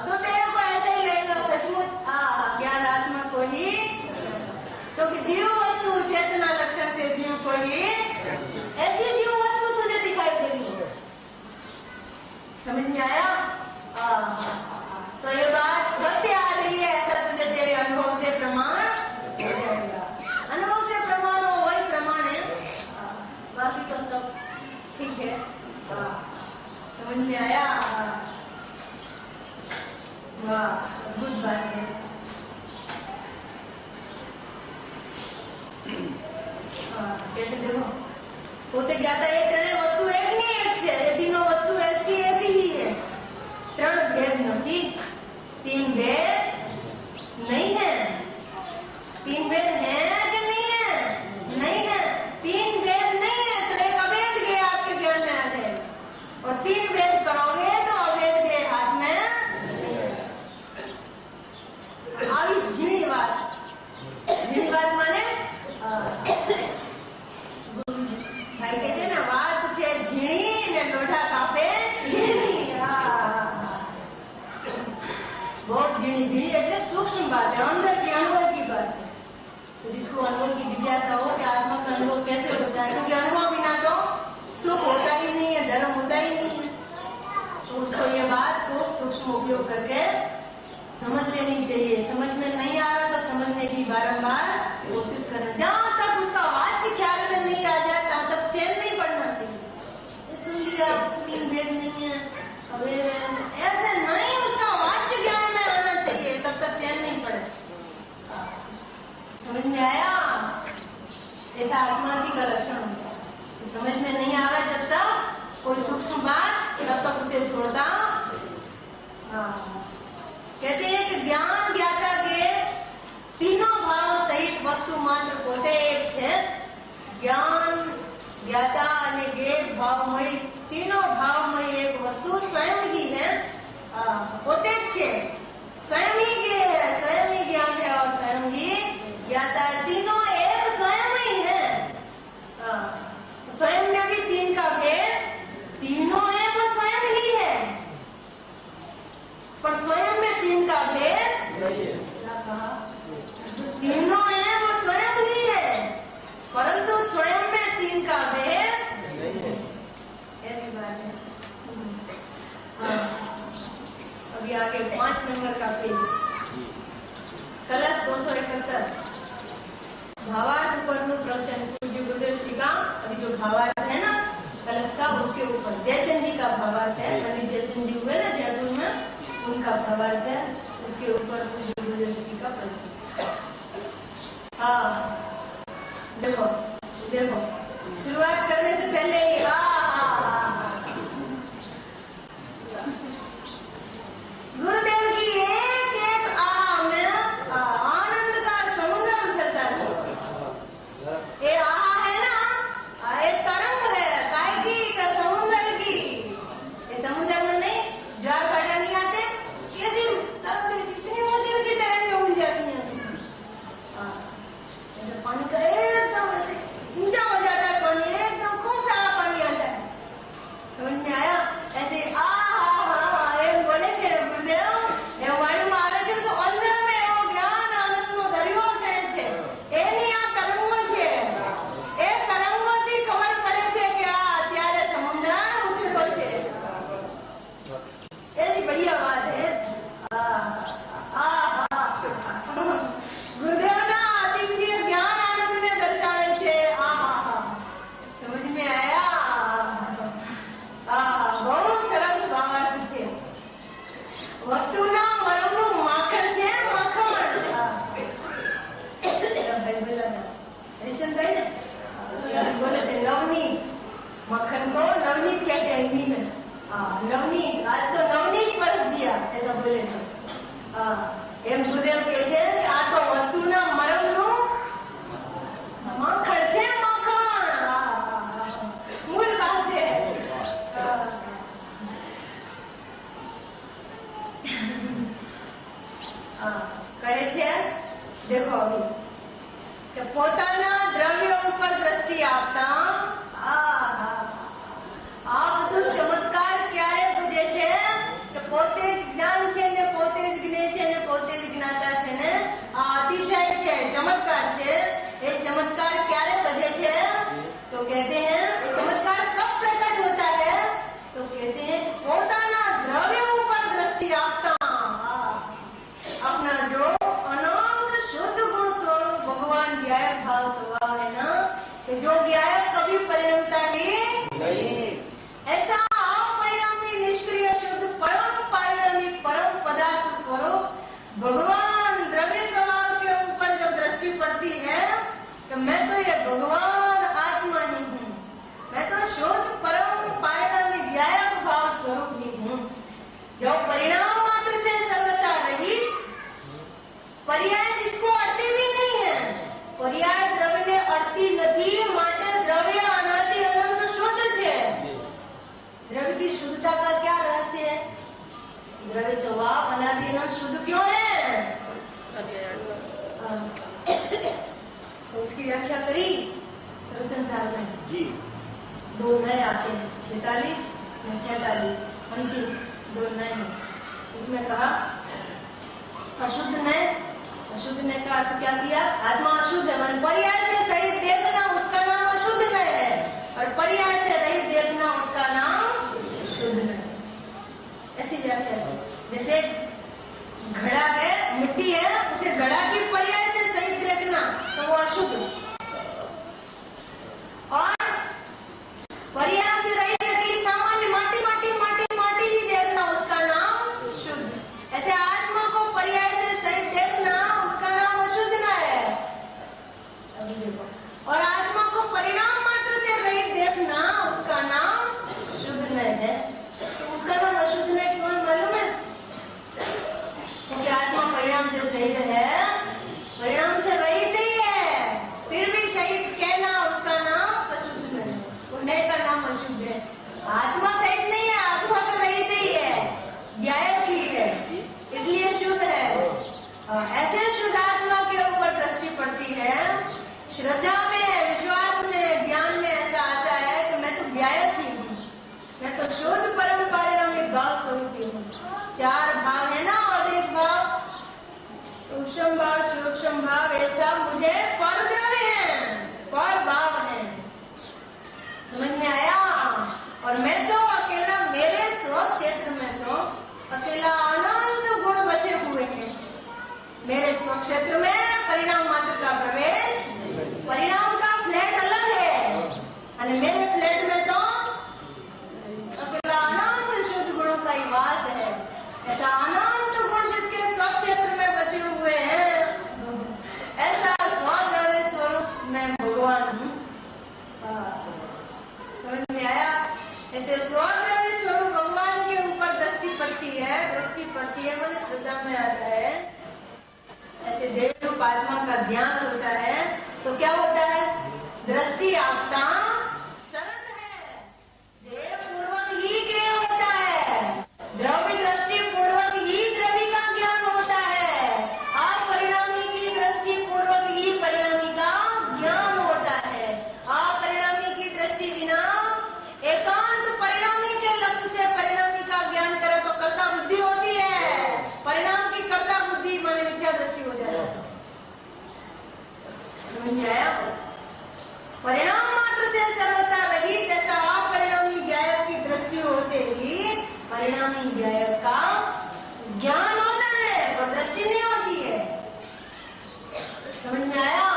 तो तेरे को ऐसा ही लगेगा सचमुच ज्ञान आत्मा को ही, क्योंकि जीव वस्तु चेतना लक्षण से जीव को ही ऐसी जीव वस्तु तुझे दिखाई दे रही है। समझ में आया? तो ये बात सत्य आ रही है, ऐसा तुझे तेरे अनुभव से प्रमाण हो जाएगा। अनुभव से प्रमाण हो वही प्रमाण है, बाकी तो सब ठीक है। समझ में आया? वाह, अद्भुत बात है। कैसे देखो, પોતે જ્ઞાતા એ ત્રણે વસ્તુ એક ની એક છે। એ तीनों वस्तु एक ही है। ત્રણ ભેદ નથી, तीन भेद नहीं है। तीन भेद है कि नहीं है? नहीं है। तीन भेद नहीं है तो एक अभेद के आपके ज्ञान में आ जाए, और तीन भेद करोगे तो अभेद के हाथ में આવી ઝીણી વાત माने भाई कहते ना बात છે ઝીણી ને લોઢા કાપે ઝીણી। बहुत ઝીણી એટલે सूक्ष्म बात है, अंदर की बात है। तो जिसको जिज्ञासा हो कि आत्मा का अनुभव कैसे होता है, क्योंकि अनुभव बिना तो सुख होता ही नहीं है, धर्म होता ही नहीं है। तो उसको ये बात को सूक्ष्म उपयोग करके समझ लेनी चाहिए। समझ में नहीं आ रहा तो समझने की बारंबार कोशिश करना। जहाँ तक उसका वाच्य ख्याल में नहीं आ जाए तहाँ तक चैन नहीं पड़ना चाहिए। सुन लिया तीन भेद नहीं है, अब ऐसे नहीं, उसका वाच्य ज्ञान में आना चाहिए, तब तक चैन नहीं पड़े। समझ में आया? ऐसा आत्मार्थी का लक्षण होता है। समझ में नहीं आ रहा जब तक कोई सूक्ष्म बात, तब तक उसे छोड़ता। कहते हैं कि ज्ञान ज्ञाता के तीनों भाव सहित वस्तु मात्र पोते एक है। ज्ञान ज्ञाता અને गेट भावमय तीनों भावमय एक वस्तु स्वयं ही है, पोते के स्वयं ही के है, स्वयं ही ज्ञान है और स्वयं ही ज्ञाता है। तीनों एक स्वयं ही है। स्वयं में भी तीन का भेद, तीनों एक वो स्वयं ही है, पर स्वयं में तीन का भेद नहीं है। तीनों एक वो स्वयं ही है, परंतु स्वयं में तीन का भेद नहीं है। ऐसी बात है। अभी आगे 5 नंबर का पेज, कलश 271 भावार्थ ऊपर प्रवचन पूज्य गुरुदेव श्री का। अभी जो भावार्थ है ना कलश का, उसके ऊपर जयचंद जी का भावार्थ है। पंडित जयचंद जी हुए ना जयपुर में, उनका भावार्थ है। उसके ऊपर पूज्य गुरुदेव श्री का प्रवचन। देखो देखो, शुरुआत करने से पहले ही गुरुदेव की एक एक में आनंद का समुद्र उछलता है। ये है ना, एक तरंग है काय की समुद्र की। ये समुद्र में नहीं ज्वार भाटा नहीं आते, ये दिन तरंग जितनी ऊंची ऊंची तरंगें उड़ जाती हैं। पानी का एकदम ऊंचा हो जाता है, पानी एकदम खूब सारा पानी आता है। समझ में आया? ऐसे बोले थे गुरुदेव, वायु महाराज तो अंदर में वो ज्ञान आनंद नो दरियो છે એની આ તરંગો છે, એ તરંગોથી ખબર પડે છે કે આ અત્યારે સમુદ્ર ઉછળતો છે। ऐसी बढ़िया बात है। गुरुदेव ना दिव्य ज्ञान आनंद ने दर्शावे છે। समझ में आया? बहुत सरस भावार्थ છે। વસ્તુના મરમનું માખણ છે, માખણ। भाई ने बोले थे नवनीत, मक्खन को नवनीत कहते हैं हिंदी में। नवनीत, आज तो नवनीत परस दिया, ऐसा बोले थे। એમ ગુરુદેવ કહે છે કે આ તો વસ્તુના મરમનું માખણ છે, માખણ। મૂળ વાત છે। કહે છે देखो अभी કે પોતાના દ્રવ્ય ઉપર દ્રષ્ટિ આપતા આ બધું ચમત્કાર ક્યારે બુજે છે કે પોતે જ જ્ઞાન છે ને પોતે જ જ્ઞે છે ને પોતે જ જ્ઞાતા છે ને આ અતિશય છે, ચમત્કાર છે। ये चमत्कार क्यारे बजे છે तो कहते हैं ये चमत्कार कब प्रकट होता है तो कहते हैं પોતાના દ્રવ્ય ઉપર દ્રષ્ટિ આપતા अपना जो अनंत शुद्ध गुण स्वरूप भगवान ज्ञायक भाव स्वभाव है ना, कि जो ज्ञायक कभी परिणमता नहीं, ऐसा अपरिणामी निष्क्रिय शुद्ध परम परिणामी परम पदार्थ स्वरूप भगवान द्रव्य स्वभाव के ऊपर जब दृष्टि पड़ती है तो मैं तो ये भगवान आत्मा ही हूँ, मैं तो शुद्ध परम परिणामी ज्ञायक भाव स्वरूप ही हूँ। जो परिणाम मात्र से सर्वथा रही, पर्याय जिसको अड़ती भी नहीं है, पर्याय द्रव्य ने अड़ती नहीं, माटे द्रव्य अनादि अनंत शुद्ध है। द्रव्य की शुद्धता का क्या रहस्य है? द्रव्य स्वभाव अनादि अनंत शुद्ध क्यों है? तो उसकी व्याख्या करी रतनलाल ने जी। 2 नए आते हैं 46 और 46 अंतिम 2 नए हैं। उसमें कहा अशुद्ध ने का अर्थ क्या किया? आत्मा अशुद्ध है, मन पर्याय से सही श्रद्धा में, विश्वास में, ज्ञान में ऐसा आता है कि मैं तो व्यायस ही हूँ, मैं तो शोध परम परिणामी भाव स्वरूपी हूँ। 4 भाव है ना, और एक भाव सूक्ष्म भाव, सूक्ष्म भाव, ऐसा मुझे पर देने हैं, पर भाव है। समझ में आया? और मैं तो अकेला, मेरे स्व क्षेत्र में तो अकेला अनंत गुण बचे हुए हैं। मेरे स्व क्षेत्र में परिणाम मात्र का प्रवेश, परिणाम का फ्लैट अलग है, और मेरे फ्लैट में तो अकेला अनंत शुद्ध गुणों का ही वास है। ऐसा अनंत गुण जिसके स्व क्षेत्र में बचे हुए हैं, ऐसा स्वद्रव्य स्वरूप मैं भगवान हूँ। समझ में आया? ऐसे स्वद्रव्य स्वरूप भगवान के ऊपर दृष्टि पड़ती है, दृष्टि पड़ती है मैंने श्रद्धा में आता है। ऐसे देव रूप आत्मा का ध्यान होता है तो क्या होता है? दृष्टि आपका शरण है, देव पूर्वक ही ज्ञान होता है, द्रव्य दृष्टि पूर्वक ही द्रव्य का ज्ञान होता है, अपरिणामी की दृष्टि पूर्वक ही परिणामी का ज्ञान होता है। अपरिणामी की दृष्टि बिना एकांत परिणामी के लक्ष्य से परिणामी का ज्ञान करे तो कर्ता बुद्धि होती है, परिणाम की कर्ता बुद्धि माने मिथ्या दृष्टि हो जाती है। समझ में आया? परिणाम मात्र से सर्वथा रहित, जैसा अपरिणामी ज्ञायक की दृष्टि होते ही परिणामी ज्ञायक का ज्ञान होता है और दृष्टि नहीं होती है। समझ में आया?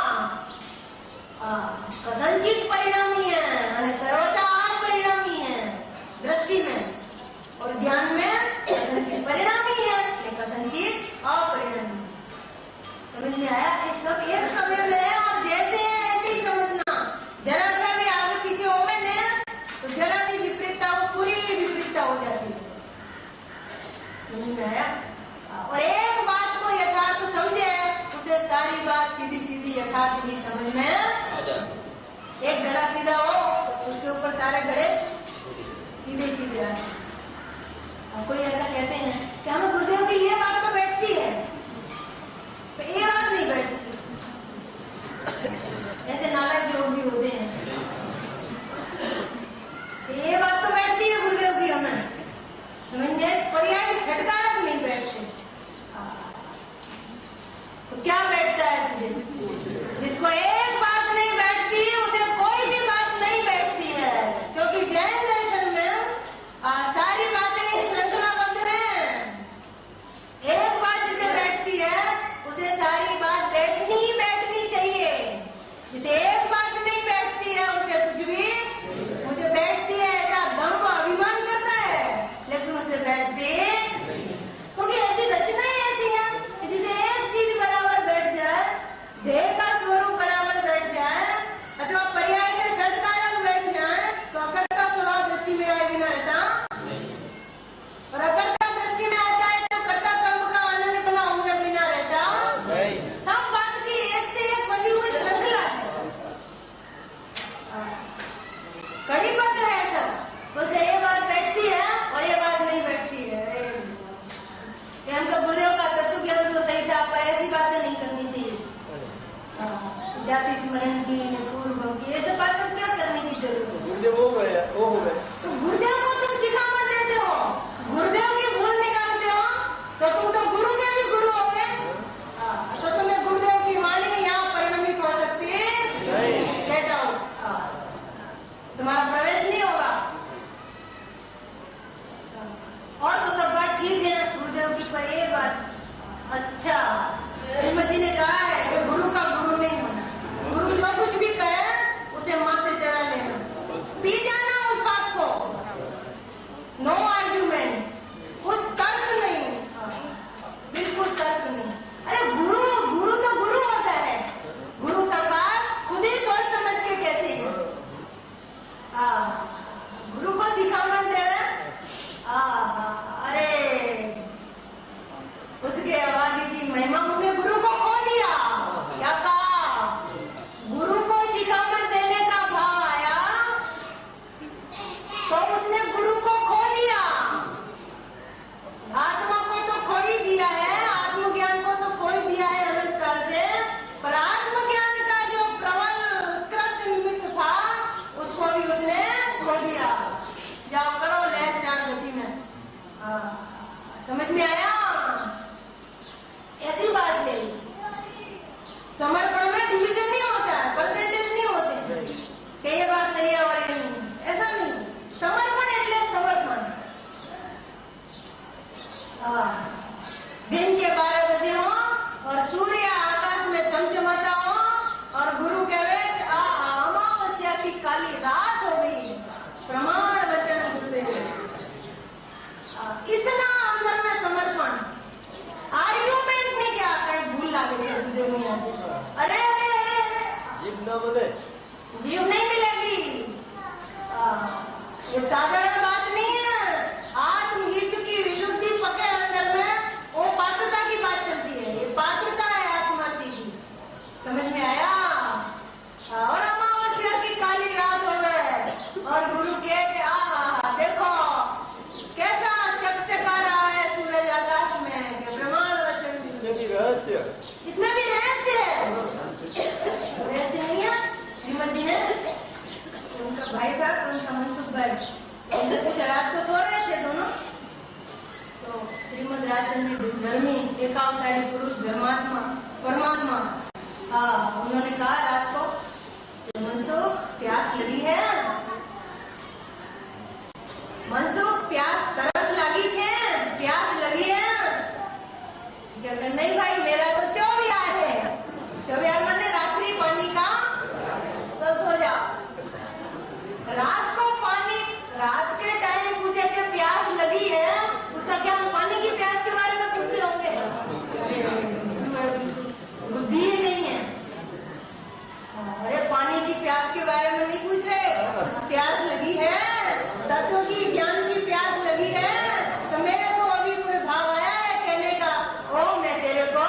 कथनचित परिणामी है, यानी सर्वथा अपरिणामी है दृष्टि में, और ज्ञान में कथनचित परिणामी है, कथनचित अपरिणामी। समझ में आया? ये सब एक समय में है, और जैसे है ऐसे ही समझना। जरा सा भी आगे पीछे हो गए ना तो जरा भी विपरीतता हो, पूरी विपरीतता हो जाती है। समझ में आया? और एक बात को यथार्थ समझे, उसे सारी बात सीधी सीधी यथार्थ ही समझ में आ जाती। एक घड़ा सीधा हो तो उसके ऊपर सारे घड़े सीधे सीधे आते। कोई ऐसा कहते हैं कि हमें गुरुदेव की ये बात तो बैठती है, तो ये बात नहीं बैठती। ऐसे नालायक लोग भी होते हैं, ये बात तो बैठती है गुरुदेव की हमें, समझे? पर्याय छटकारक नहीं बैठते। तो क्या बैठता है तुझे? जिसको एक बात नहीं बैठती उसे कोई भी बात नहीं बैठती है, क्योंकि जैन दर्शन में सारी बातें श्रृंखलाबद्ध हैं। एक बात जिसे बैठती है उसे सारी बात बैठनी ही बैठनी चाहिए। जिसे एक बात नहीं बैठती है उसे कुछ भी मुझे बैठती है ऐसा दम्भ अभिमान करता है, लेकिन उसे बैठती क्योंकि ऐसी रचना ही ऐसी है कि जिसे एक चीज बराबर बैठ जाए, देह का स्वरूप बराबर बैठ जाए, अथवा पर्याय से षटकारक बैठ जाए, तो अकर्ता स्वभाव दृष्टि में आए बिना रहता, और अकर्ता दृष्टि में आता है तो कर्ता कर्म का आनंद बना हुए बिना रहता। सब बात की एक से एक बनी हुई श्रृंखला है, कड़ीबद्ध है सब। तो ये बात बैठती है और ये बात नहीं बैठती है। हम तो गुरुदेव का तत्व ज्ञान तो सही था, पर ऐसी बातें नहीं करनी चाहिए। जाति स्मरण की, पूर्व की, ये सब बातें क्या करने की जरूरत है? गुरुदेव वो हो गए तो गुरुदेव को तुम सिखावा देते हो, गुरुदेव की भूल निकालते हो, तो तुम तो गुरुदेव ही गुरु हो गए। तो तुम्हें गुरुदेव की वाणी यहाँ परिणमित हो सकती है, गेट आउट, तुम्हारा प्रवेश नहीं होगा। और तो सब बात ठीक है गुरुदेव की, पर ये बात अच्छा श्रीमती ने कहा है कि गुरु का गुरु नहीं होना, गुरु जो कुछ भी कहे उसे माथे चढ़ा लेना, पी जाना उस बात को, जीव नहीं मिलेगी। ये साधारण बात नहीं है। आत्महित की विशुद्धि पके अंदर में वो पात्रता की बात चलती है। ये पात्रता है आत्महत्या की। समझ में आया? और अमावस्या की काली रात हो गए और गुरु के देखो कैसा चकचका रहा है सूरज आकाश में, ब्रह्मांड रहस्य, इसमें भी रहस्य है। रहस्य नहीं है। श्रीमद जी ने उनका भाई था, उनका मनसुख भाई, उनसे पूछा, रात को सो रहे थे दोनों, तो श्रीमद राजचंद्र धर्मी एकावतारी पुरुष धर्मात्मा परमात्मा, उन्होंने कहा रात को, मनसुख प्यास लगी है, मनसुख प्यास तरस लगी है, प्यास लगी है। कहते नहीं भाई मेरा तो 24 है। 24 मैंने रात्रि पानी का, तो सो जाओ। रात को पानी, रात के टाइम पूछे कि प्यास लगी है, उसका क्या पानी की प्यास के बारे में पूछ रहे होंगे? बुद्धि ही नहीं है। अरे पानी की प्यास के बारे में नहीं पूछ रहे, प्यास लगी है, तत्व की ज्ञान की प्यास लगी है, तो मेरे को अभी कोई भाव आया है कहने का, ओ मैं तेरे को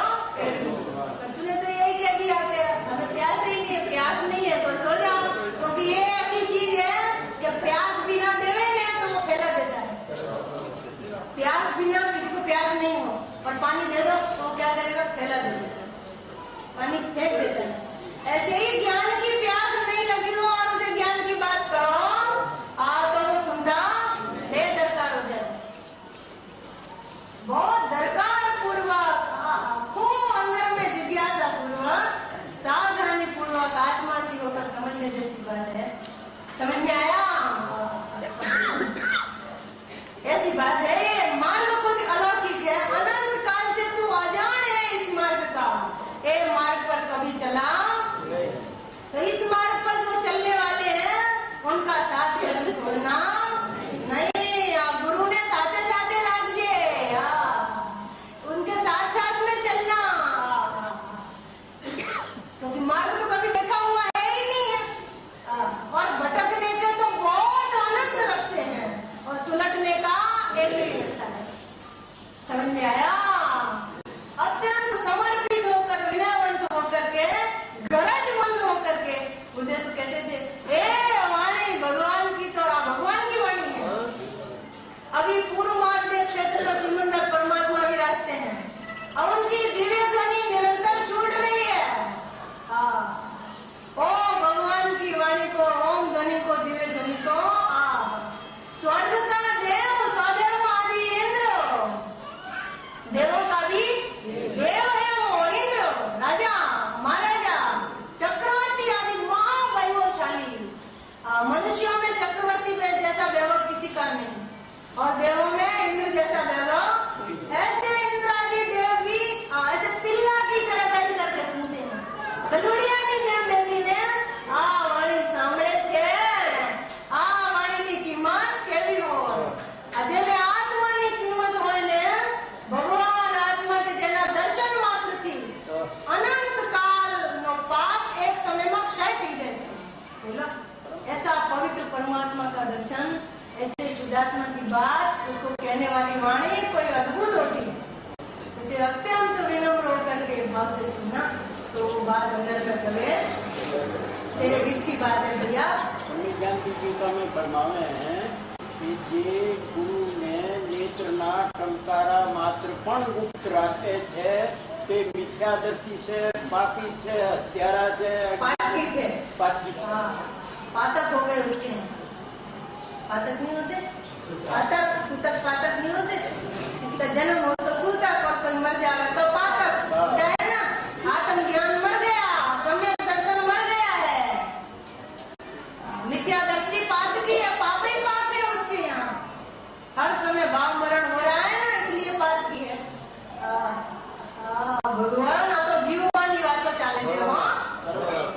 तूने तो यही कह दिया कि अगर प्यास ही नहीं है, प्यास नहीं है तो सो जाओ, क्योंकि ये ऐसी चीज है जब प्यास बिना देवे तो वो फैला देता है। प्यास बिना किसी को प्यास नहीं हो और पानी दे दो तो क्या करेगा? फैला देगा, पानी फेंक देता है। ऐसे ही ज्ञान की प्यास नहीं लगी हो और उसे ज्ञान की बात करो, तो वो सुनता बेदरकार हो जाए। बहुत दरकार पूर्वक, खूब अंदर में जिज्ञासा पूर्वक, सावधानी पूर्वक आत्मा की होकर समझने जैसी बात है। समझ में आया? ऐसी बात है। मार्ग कुछ अलौकिक है, अनंत काल से तू अजान है इस मार्ग का। ए मार्ग पर कभी चला तो इस मार्ग पर जो चलने वाले हैं उनका साथ कभी छोड़ना नहीं। गुरु ने साथे साथे रख दिए, उनके साथ साथ में चलना, क्योंकि मार्ग तो कभी देखा हुआ है ही नहीं है। और भटकने के तो बहुत आनंद रखते हैं और सुलटने का एक ही रहता है। समझ में आया? अत्यंत समर्पित होकर, विनयवंत होकर के, गरजमंद होकर के, मुझे तो कहते थे ए वाणी भगवान की, तो भगवान की वाणी है। अभी पूर्व मार्ग क्षेत्र में सिमंदर परमात्मा विराजते हैं और उनकी दिव्य ध्वनि निरंतर छूट रही है। ओ भगवान की वाणी को, ओम ध्वनि को, दिव्य ध्वनि को, स्वर्ग का देव स्वदेव आदि इंद्र, देवों का भी देव है वो इंद्र, राजा महाराजा चक्रवर्ती आदि महावैभवशाली। मनुष्यों में चक्रवर्ती जैसा वैभव किसी का नहीं और देवों में इंद्र जैसा वैभव। ऐसे इंद्र आदि देव भी ऐसे पिल्ला की तरह बैठ करके सुनते हैं। गलुड़िया की जेम बेटी ने वाणी सांभळे છે, વાણીની કિંમત કેવી હોય। જેને આત્માની કિંમત હોય ને, ભગવાન આત્મા કે જેના દર્શન માત્રથી અનંત કાળનો પાપ એક સમયમાં ક્ષય થઈ જાય છે। બોલો, ऐसा पवित्र परमात्मा का दर्शन, ऐसे शुद्धात्मा की बात, उसको कहने वाली वाणी कोई अद्भुत होती है। उसे अत्यंत विनम्र होकर के भाव से सुनना तो वो बात अंदर का प्रवेश तेरे हित की बात है भैया। ज्ञान की टीका में फरमावे हैं कि जे गुरु ने नेत्रना टंकारा मात्र पण गुप्त राखे छे ते मिथ्यादर्शी છે, પાપી છે, હત્યારા છે, पातकी है, પાતકી છે। पातक हो गए उसके। पातक नहीं होते, पातक सूतक पातक नहीं होते। किसी का जन्म हो तो सूतक और कोई मर जाए तो पातक है ना। आत्म ज्ञान मर गया, सम्यक दर्शन मर गया है। मिथ्यादर्शी पातकी है, पाप ही पाप है उसके यहाँ। हर समय भाव मरण हो रहा है ना, इसलिए पातकी है। भगवान आ तो जीवવાની વાતો ચાલે છે,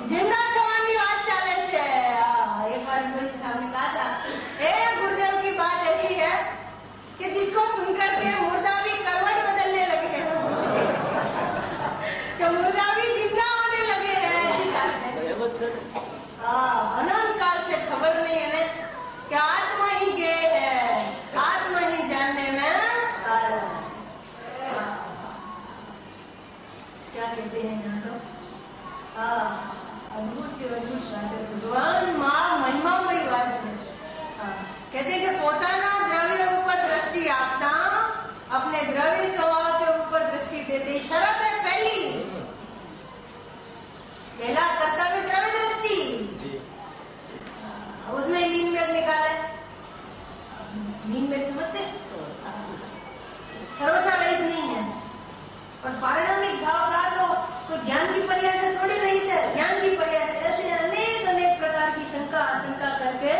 जिंदा થવાની વાત ચાલે છે। एक बार कोई साहब ने कहा था, गुरुदेव की बात ऐसी है कि जिसको सुनकर के मुर्दा भी करवट बदलने लगे हैं, तो मुर्दा भी जिंदा होने लगे हैं। ऐसी बात है। બધું જ વાત છે. ભગવાનમાં મહિમામય વાત છે. कहते हैं कि પોતાના દ્રવ્ય ઉપર દ્રષ્ટિ આપતા अपने द्रव्य स्वभाव के ऊपर दृष्टि देते. शरत है पहला कर्तव्य द्रव्य दृष्टि, उसमें लीन वेग निकाला है. लीन वेग समझते सर्वथा रहित नहीं है. और पारिणामिक भाव का तो ज्ञान की पर्याय से थोड़ी रहित है. ज्ञान की पर्याय से ऐसे अनेक अनेक प्रकार की शंका आशंका करके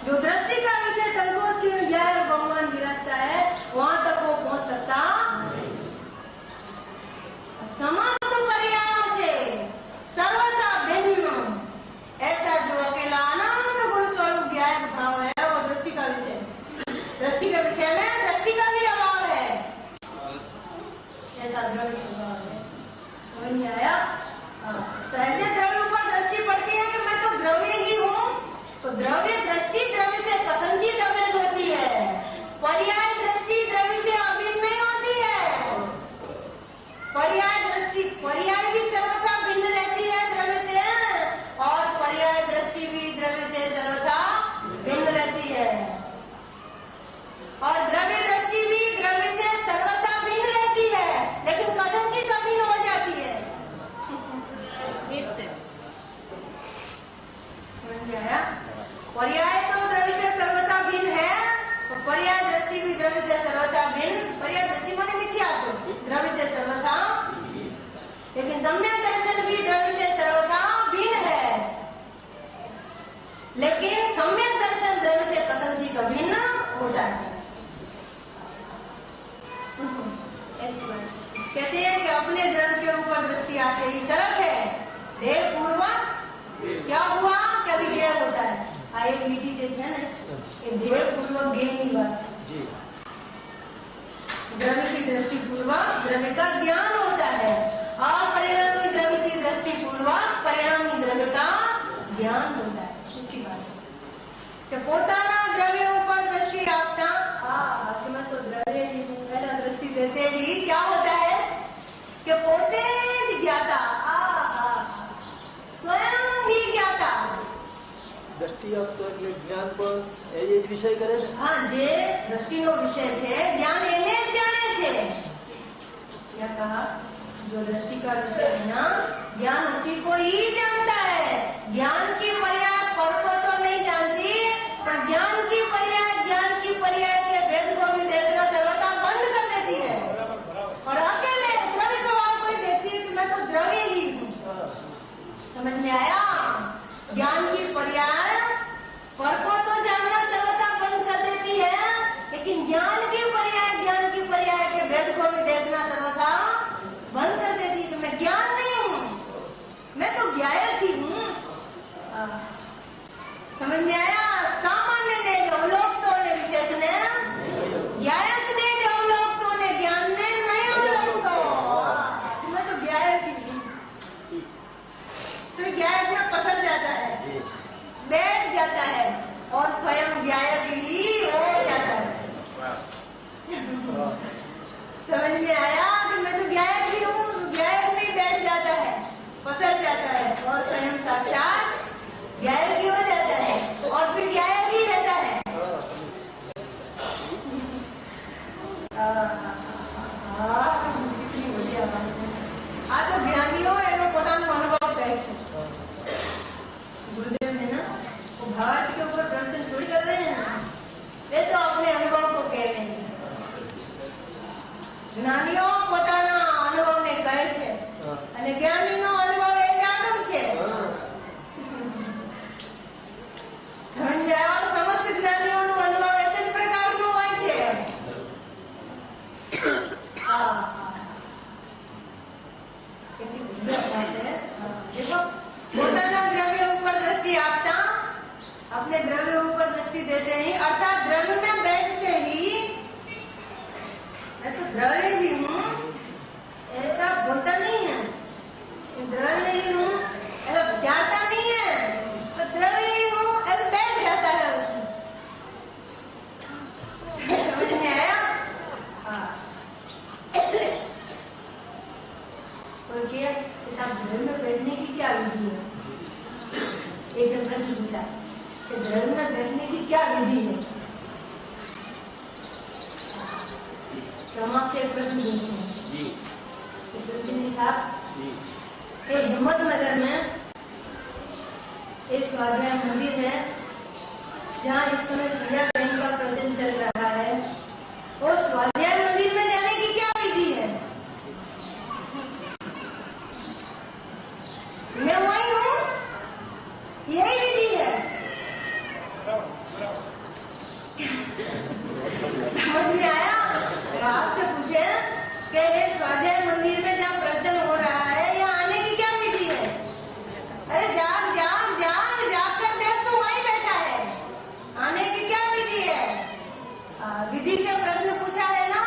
जो दृष्टि का विषय संकोच जाए भगवान गिराता है वहां तक वो पहुंच सकता. समस्त पर्यायों से सर्वथा भिन्न ऐसा जो अकेला आनंद गुण स्वरूप व्यायक भाव है वो दृष्टि का विषय. दृष्टि के विषय में दृष्टि का भी अभाव है. ऐसा द्रव्य स्वभाव है. समझ में आया? तो ऐसे द्रव्य ऊपर दृष्टि पड़ती है कि मैं तो द्रव्य ही हूँ. तो द्रव्य दृष्टि द्रव्य से कथनचित अभिन्न होती है. पर्याय दृष्टि द्रव्य से अभिन्न नहीं होती है. पर्याय दृष्टि पर्याय भी सर्वथा भिन्न रहती है द्रव्य से, और पर्याय दृष्टि भी द्रव्य से सर्वथा भिन्न रहती है. और द्रव्य दृष्टि भी द्रव्य से सर्वथा भिन्न रहती है, लेकिन कथनचित अभिन्न हो जाती है. समझ में आया? पर्याय तो द्रव्य से सर्वथा भिन्न है, तो पर्याय दृष्टि भी द्रव्य से सर्वथा भिन्न. पर्याय दृष्टि माने मिथ्या तो द्रव्य से सर्वथा, लेकिन सम्यक दर्शन भी द्रव्य से सर्वथा भिन्न है. लेकिन सम्यक दर्शन द्रव्य से कथनचित भिन्न होता है. कहते हैं कि अपने द्रव्य के ऊपर दृष्टि आते ही शरत है देह पूर्वक क्या हुआ क्या विज्ञा होता है. આ એક લીટી જે છે ને એ દેહ પૂર્વક દેહની વાત. द्रव्य की दृष्टि पूर्वक द्रव्य का ज्ञान होता है. अपरिणामी द्रव्य की दृष्टि पूर्वक परिणामी द्रव्य का ज्ञान होता है. अच्छी बात है. तो પોતાના દ્રવ્ય ઉપર दृष्टि આપતા मैं तो द्रव्य ही हूँ ऐसा दृष्टि देते ही क्या होता है कि પોતે જ ज्ञाता स्वयं ही ज्ञाता. દ્રષ્ટિ આપતો એટલે જ્ઞાન પણ એ જ વિષય કરે છે. હા, જે દ્રષ્ટિનો વિષય છે જ્ઞાન એને જ જાણે છે. क्या कहा? जो दृष्टि का विषय है ना ज्ञान उसी को ही जानता है. ज्ञान की पर्याय पर को तो नहीं जानती, पर ज्ञान की पर्याय के भेद को भी देखना सर्वथा बंद कर देती है. और अकेले द्रव्य स्वभाव को ही देखती है कि मैं तो द्रव्य ही हूँ. समझ में आया? ज्ञान की पर्याय पर को तो जानना सर्वथा बंद कर देती है, लेकिन ज्ञान की पर्याय के भेद को भी देखना सर्वथा बंद कर देती है. तो मैं ज्ञान नहीं हूँ, मैं तो ज्ञायक ही हूँ. समझ में आया? सामान्य ने अवलोकतो ने विशेष ने ज्ञायक ने अवलोकतो ने ज्ञान ने नहीं अवलोकतो. मैं तो ज्ञायक ही हूँ. तो ज्ञायक में पकड़ जाता है, बैठ जाता है और स्वयं ज्ञायक ही हो जाता है. समझ में आया कि मैं तो ज्ञायक ही हूँ. ज्ञायक में बैठ जाता है, पकड़ जाता है और स्वयं साक्षात ज्ञायक ही हो जाता है और फिर ज्ञायक ही रहता है. આ તો જ્ઞાનીઓ એનો પોતાનો અનુભવ કહે છે. गुरुदेव ने ना वो भारत के ऊपर प्रवचन थोड़ी कर रहे हैं ना, वे तो अपने अनुभव को कह रहे हैं. જ્ઞાનીઓ પોતાના અનુભવને કહે છે અને જ્ઞાનીનો અનુભવ એ જાણ્યો છે. સમજાયો? સમસ્ત જ્ઞાનીઓનો અનુભવ એક જ પ્રકારનો હોય છે. કેટલી સુંદર વાત છે. देखो પોતાના દ્રવ્ય ઉપર दृष्टि आपता अपने द्रव्य ऊपर दृष्टि देते ही अर्थात द्रव्य में बैठते ही मैं तो द्रव्य ही हूँ ऐसा बोलता नहीं है. द्रव्य नहीं हूँ ऐसा जाता नहीं है, तो द्रव्य ही हूँ ऐसा बैठ जाता है उसमें. समझ में आया? हाँ. कोई क्या द्रव्य में बैठने की क्या विधि है? एक ने प्रश्न पूछा कि धर्म में बैठने की क्या विधि है। समाज से एक प्रश्न पूछते हैं जी जी साहब, जी हिम्मतनगर में एक स्वाध्याय मंदिर है जहाँ इस समय क्रिया बहन का प्रवचन चल रहा है। और स्वाध्याय मंदिर में जाने की क्या विधि है? मैं वही हूँ, यही विधि है। समझ में आया? आपसे पूछे कि स्वाध्याय मंदिर में जहाँ प्रवचन हो रहा है यहाँ आने की क्या विधि है? अरे जाग जाग जाग जाग कर देख तो वहीं बैठा है, आने की क्या विधि है? विधि से प्रश्न पूछा है ना,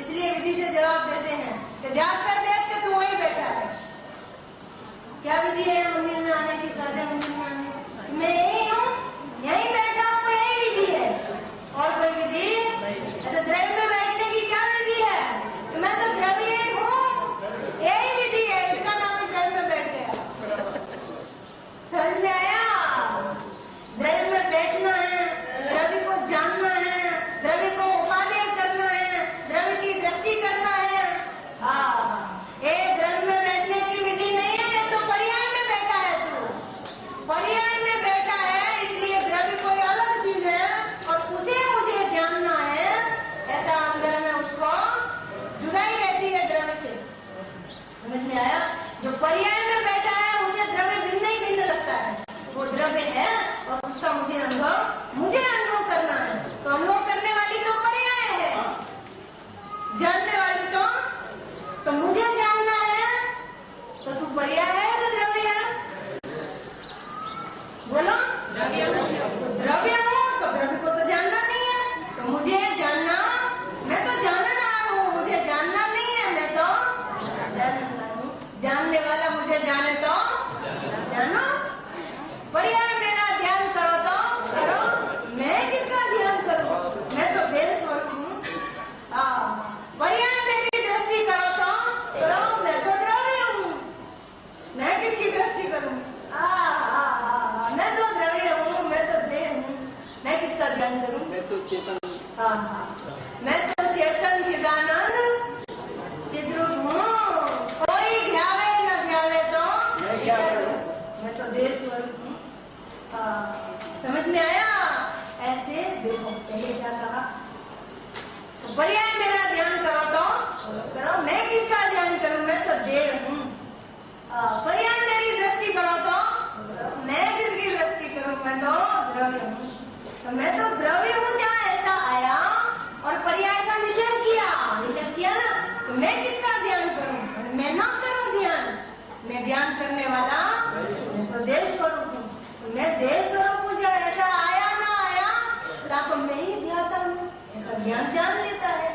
इसलिए विधि से जवाब देते हैं कि जाग कर देख के तो वहीं बैठा है। क्या विधि है मंदिर में आने की, स्वाध्याय मंदिर में आने की? मैं यही हूँ, यहीं बैठा हूँ, यही विधि है। और कोई विधि? अच्छा द्रव्य में बैठने की क्या विधि है? मैं तो द्रव्य हूँ, यही विधि है, इसका नाम ही द्रव्य में बैठ गया। समझ में आया? द्रव्य में बैठना है, द्रव्य को जानना है, द्रव्य को उपादेय करना है, द्रव्य की दृष्टि करना है। ये द्रव्य में बैठने की विधि नहीं है, ये तो पर्याय में बैठा है। तू पर्याय में बैठा है, इसलिए द्रव्य कोई अलग चीज है और उसे मुझे जानना है, ऐसा अंदर में उसको जुदाई रहती है द्रव्य से। समझ में आया? जो पर्याय में बैठा है उसे द्रव्य भिन्न ही भिन्न लगता है, वो द्रव्य है और उसका मुझे अनुभव करना है। तो अनुभव करने वाली तो पर्याय है, जानने वाली तो मुझे जानना है। तो तू पर्याय है तो द्रव्य है? बोलो। तो द्रव्य हूँ तो द्रव्य को तो जानना नहीं है, तो मुझे जानना, मैं तो जानना हूँ, मुझे जानना नहीं है, मैं तो जानना हूँ। जानने वाला मुझे जाने तो जानो। पर्याय मेरा ध्यान करो तो करो, मैं किसका ध्यान करूँ? मैं तो देह स्वरूप हूँ। पर्याय मेरी दृष्टि करो तो करो, मैं तो द्रव्य हूँ, मैं किसकी दृष्टि करूँ? मैं तो द्रव्य हूँ, मैं तो देह हूँ, मैं किसका ध्यान करूँ? मैं तो चेतन, मैं तो चेतन चिदानंद चिद्रूप हूँ। कोई ध्यावे न ध्यावे तो मैं क्या करूँ? मैं तो देह स्वरूप हूँ। समझ में आया? ऐसे देखो पहले क्या कहा, तो पर्याय मेरा ध्यान करो तो करो, मैं किसका ध्यान करूँ? मैं तो देह हूँ। पर्याय मेरी दृष्टि करो तो मैं किसकी दृष्टि करूँ? मैं तो द्रव्य हूँ। तो मैं तो द्रव्य हूँ जहाँ ऐसा आया और पर्याय का निषेध किया ना, तो मैं किसका ध्यान करूँ? मैं ना करूँ ध्यान, मैं ध्यान करने वाला मैं तो देह स्वरूप हूँ। तो मैं देह स्वरूप हूँ, जब ऐसा आया ना आया तो मैं ही ध्याता हूँ, ऐसा ज्ञान जान लेता है।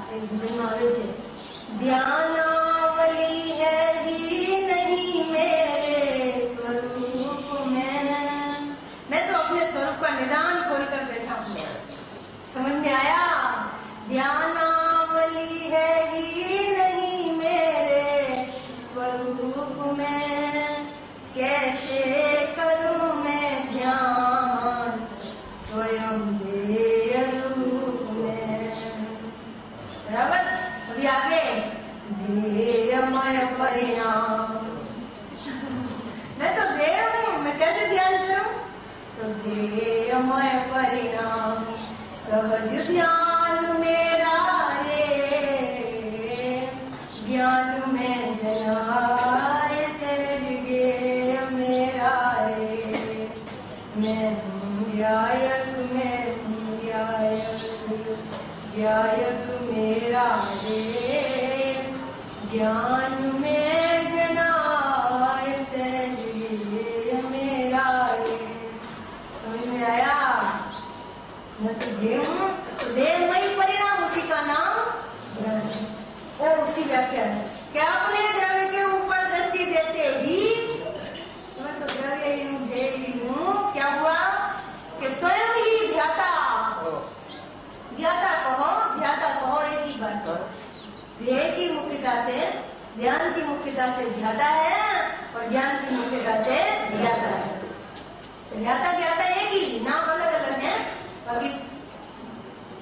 एक भजन आवे छे, ध्यानावली है ही नहीं मेरे स्वरूप में। मैं तो अपने स्वरूप का निदान खोलकर बैठा हूँ। समझ में आया? ध्यानावली है ही नहीं मेरे स्वरूप में, कैसे करूँ मैं ध्यान स्वयं देह रूप में। बराबर? अभी आगे देहमय परिणाम, मैं तो देह हूँ, मैं कैसे ध्यान करूँ? तो देहमय परिणाम सहज ज्ञान मेरा रे, ज्ञान में जनाए सहज गे मेरा रे, मैं हूँ ध्यायक, मैं हूँ ध्यायक, ध्यायक मेरा रे, ज्ञान में जनाए सहज गे मेरा रे। समझ में आया? मैं तो देह हूँ, तो देह ज्ञान की मुख्यता से ज्ञाता है और ज्ञान की मुख्यता से ज्ञाता है। ज्ञाता ज्ञाता एक ही, नाम अलग अलग है, बाकी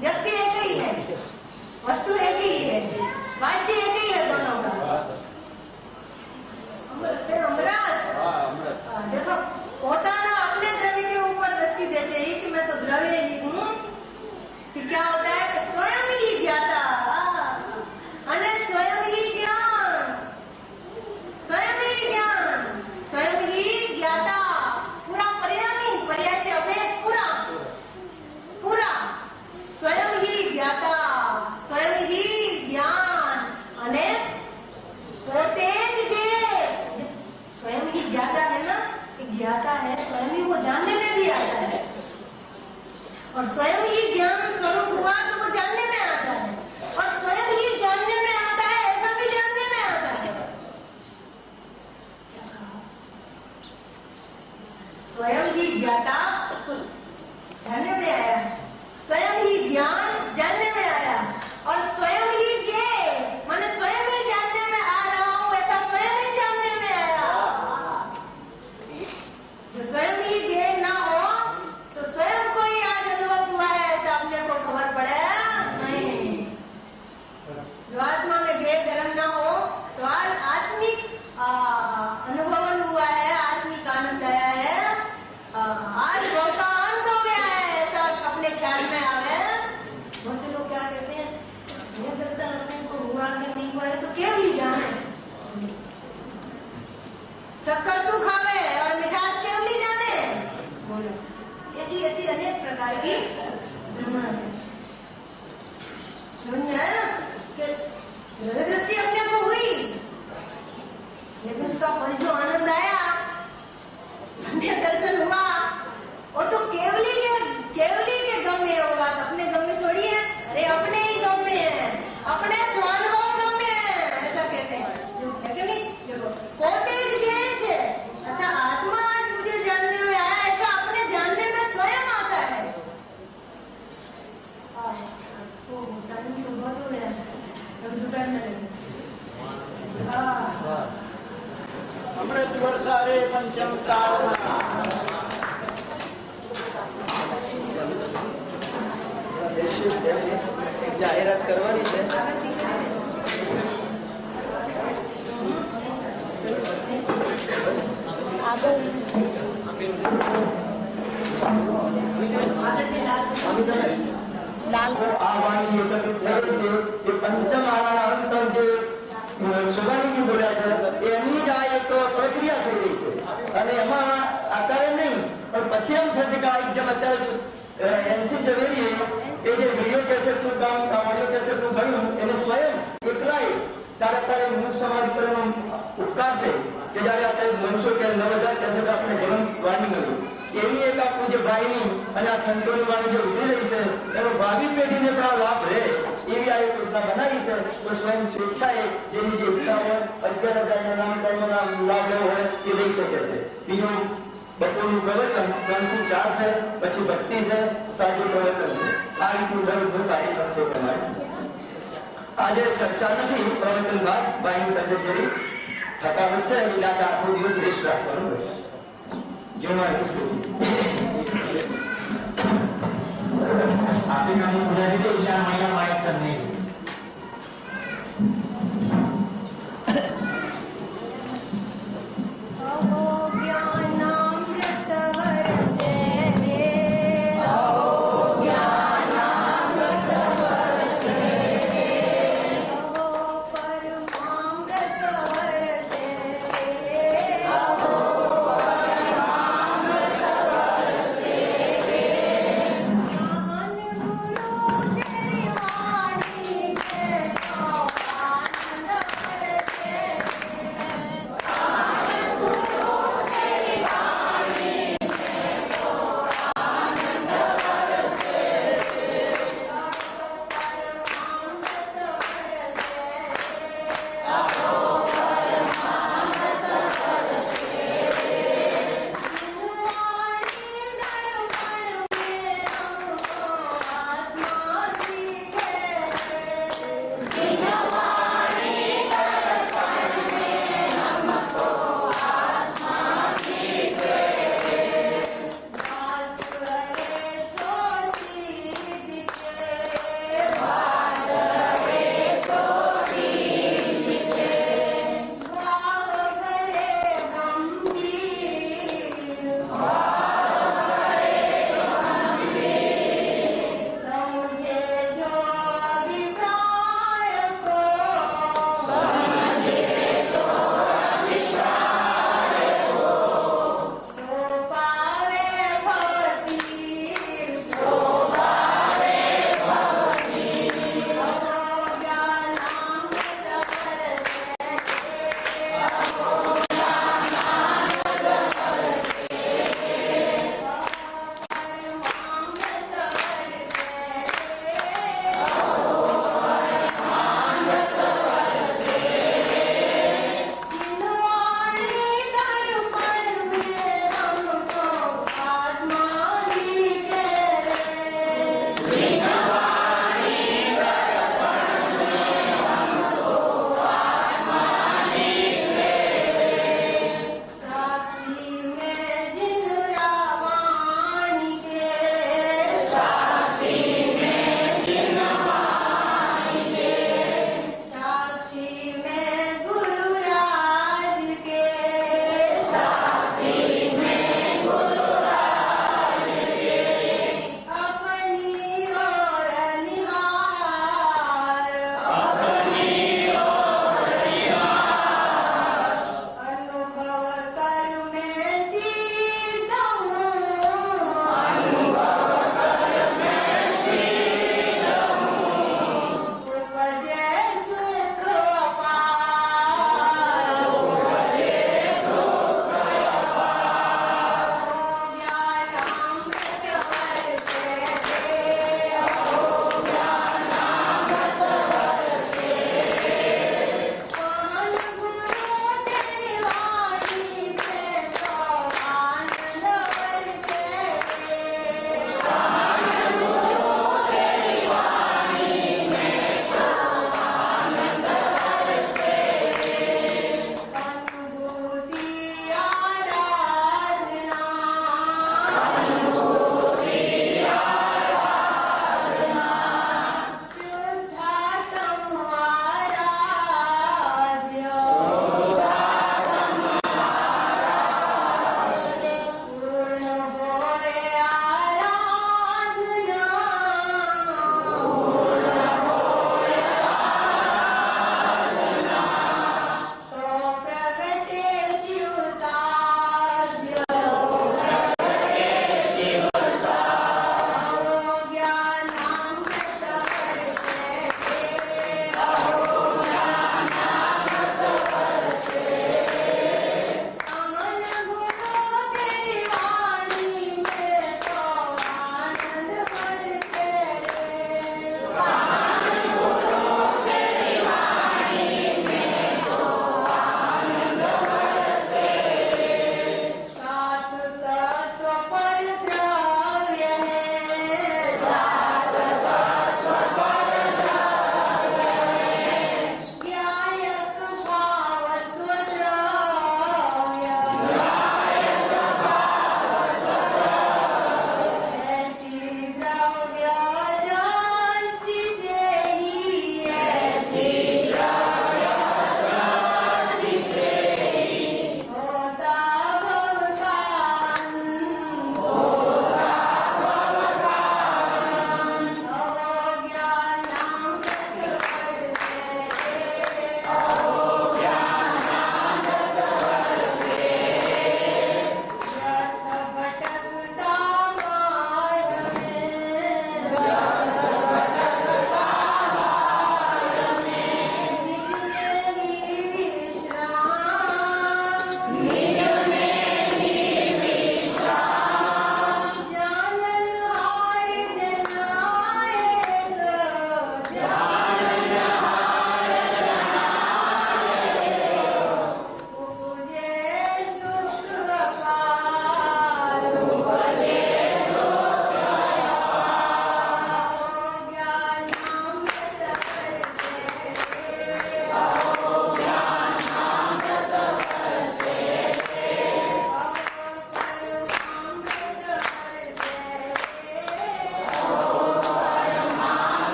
व्यक्ति एक ही है, वस्तु एक ही है, वाच्य एक ही है दोनों का। अमृत देखो પોતાના अपने द्रव्य के ऊपर दृष्टि देते ही कि मैं तो द्रव्य ही हूँ, कि क्या होता है कि स्वयं ही ज्ञाता અને स्वयं ही ज्ञान, स्वयं ही ज्ञान, स्वयं ही ज्ञाता, पूरा परिणामी, पर्याय से अपेक्ष पूरा पूरा, स्वयं ही ज्ञाता, स्वयं ही ज्ञान અને પોતે જ જે स्वयं ही ज्ञाता है ना, ज्ञाता है, स्वयं ही वो जानने में भी आता है, और स्वयं ही ज्ञान स्वरूप हुआ तो वो जानने में आता है, और स्वयं ही जानने में आता है ऐसा भी जानने में आता है। स्वयं ही ज्ञाता जानने में आया, स्वयं ही ज्ञान जानने में आया, और स्वयं ही जे माने स्वयं ही जानने में आ रहा हूँ ऐसा स्वयं ही जानने में आया। जो स्वयं ही ज्ञेय ना हो तो स्वयं को ही आज अनुभव हुआ है ऐसा अपने को खबर पड़े नहीं। जो आत्मा में ज्ञेय धर्म ना हो तो आज आत्मिक अनुभवन हुआ है, आत्मिक आनंद आया है, आज भव का अंत हो गया है ऐसा अपने ख्याल में आवे। बहुत से लोग क्या कहते हैं, ये दर्शन अपने को हुआ कि नहीं हुआ है तो केवल ही जाने, शक्कर तू खावे और मिठास केवल ही जाने, बोलो ऐसी ऐसी अनेक प्रकार की भ्रमण है। समझ में आया ना कि दृष्टि अपने को हुई, लेकिन उसका फल जो आनंद आया, हमें दर्शन हुआ, वो तो केवली के गम में होगा, अपने गम में थोड़ी है, अरे अपने ही गम में है, अपने स्वानुभव गम में है, ऐसा कहते हैं। है कि नहीं? देखो पोते है, अच्छा आत्मा आज मुझे जानने में आया ऐसा अपने जानने में स्वयं आता है। टाइम तो बहुत हो गया है, दुकान में लगे। अमृत वर्षारे पंचम तारणा જાહેરાત કરવાની છે। આ વાણી એકત્રિત થઈ છે કે પંચમ આનંતર જે સુગંધી બોલ્યા છે એની જ આ એક પ્રક્રિયા થઈ રહી છે, અને એમાં અત્યારે નહીં પણ પછી એમ થશે કે આ એકદમ અત્યારે એનથી ઝવેરીએ એ જે વિડીયો કેસેટનું કામ ઓડિયો કેસેટનું કર્યું એને સ્વયં એકલાય ત્યારે મૂળ સમાજ પરનો ઉપકાર છે કે જયારે અત્યારે 900 કે 9000 કેસેટ આપણે જીવન વાણી મળ્યું, એવી એક આ પૂજ્ય ભાઈની અને આ સંતોની વાણી જે ઉભી રહી છે એનો ભાવિ પેઢીને પણ આ લાભ રહે એવી આ એક યોજના બનાવી છે। તો સ્વયં સ્વેચ્છાએ જેની જે ઈચ્છા હોય 11,000 નામ કર્મના લાભ લેવો હોય એ લઈ શકે છે। બીજું બપોરનું પ્રવચન 3 થી 4 છે, પછી ભક્તિ છે, સાજુ પ્રવચન છે, આ રીતનું દરરોજનું કાર્યક્રમ છે તમારે। આજે ચર્ચા નથી, પ્રવચન બાદ ભાઈની તબિયત જેવી થકાવટ છે એટલે આજે આખો દિવસ રેસ્ટ રાખવાનું રહેશે। જીવવાની સ્થિતિ आपके नाम बुला दीजिए, ईशान माइक करने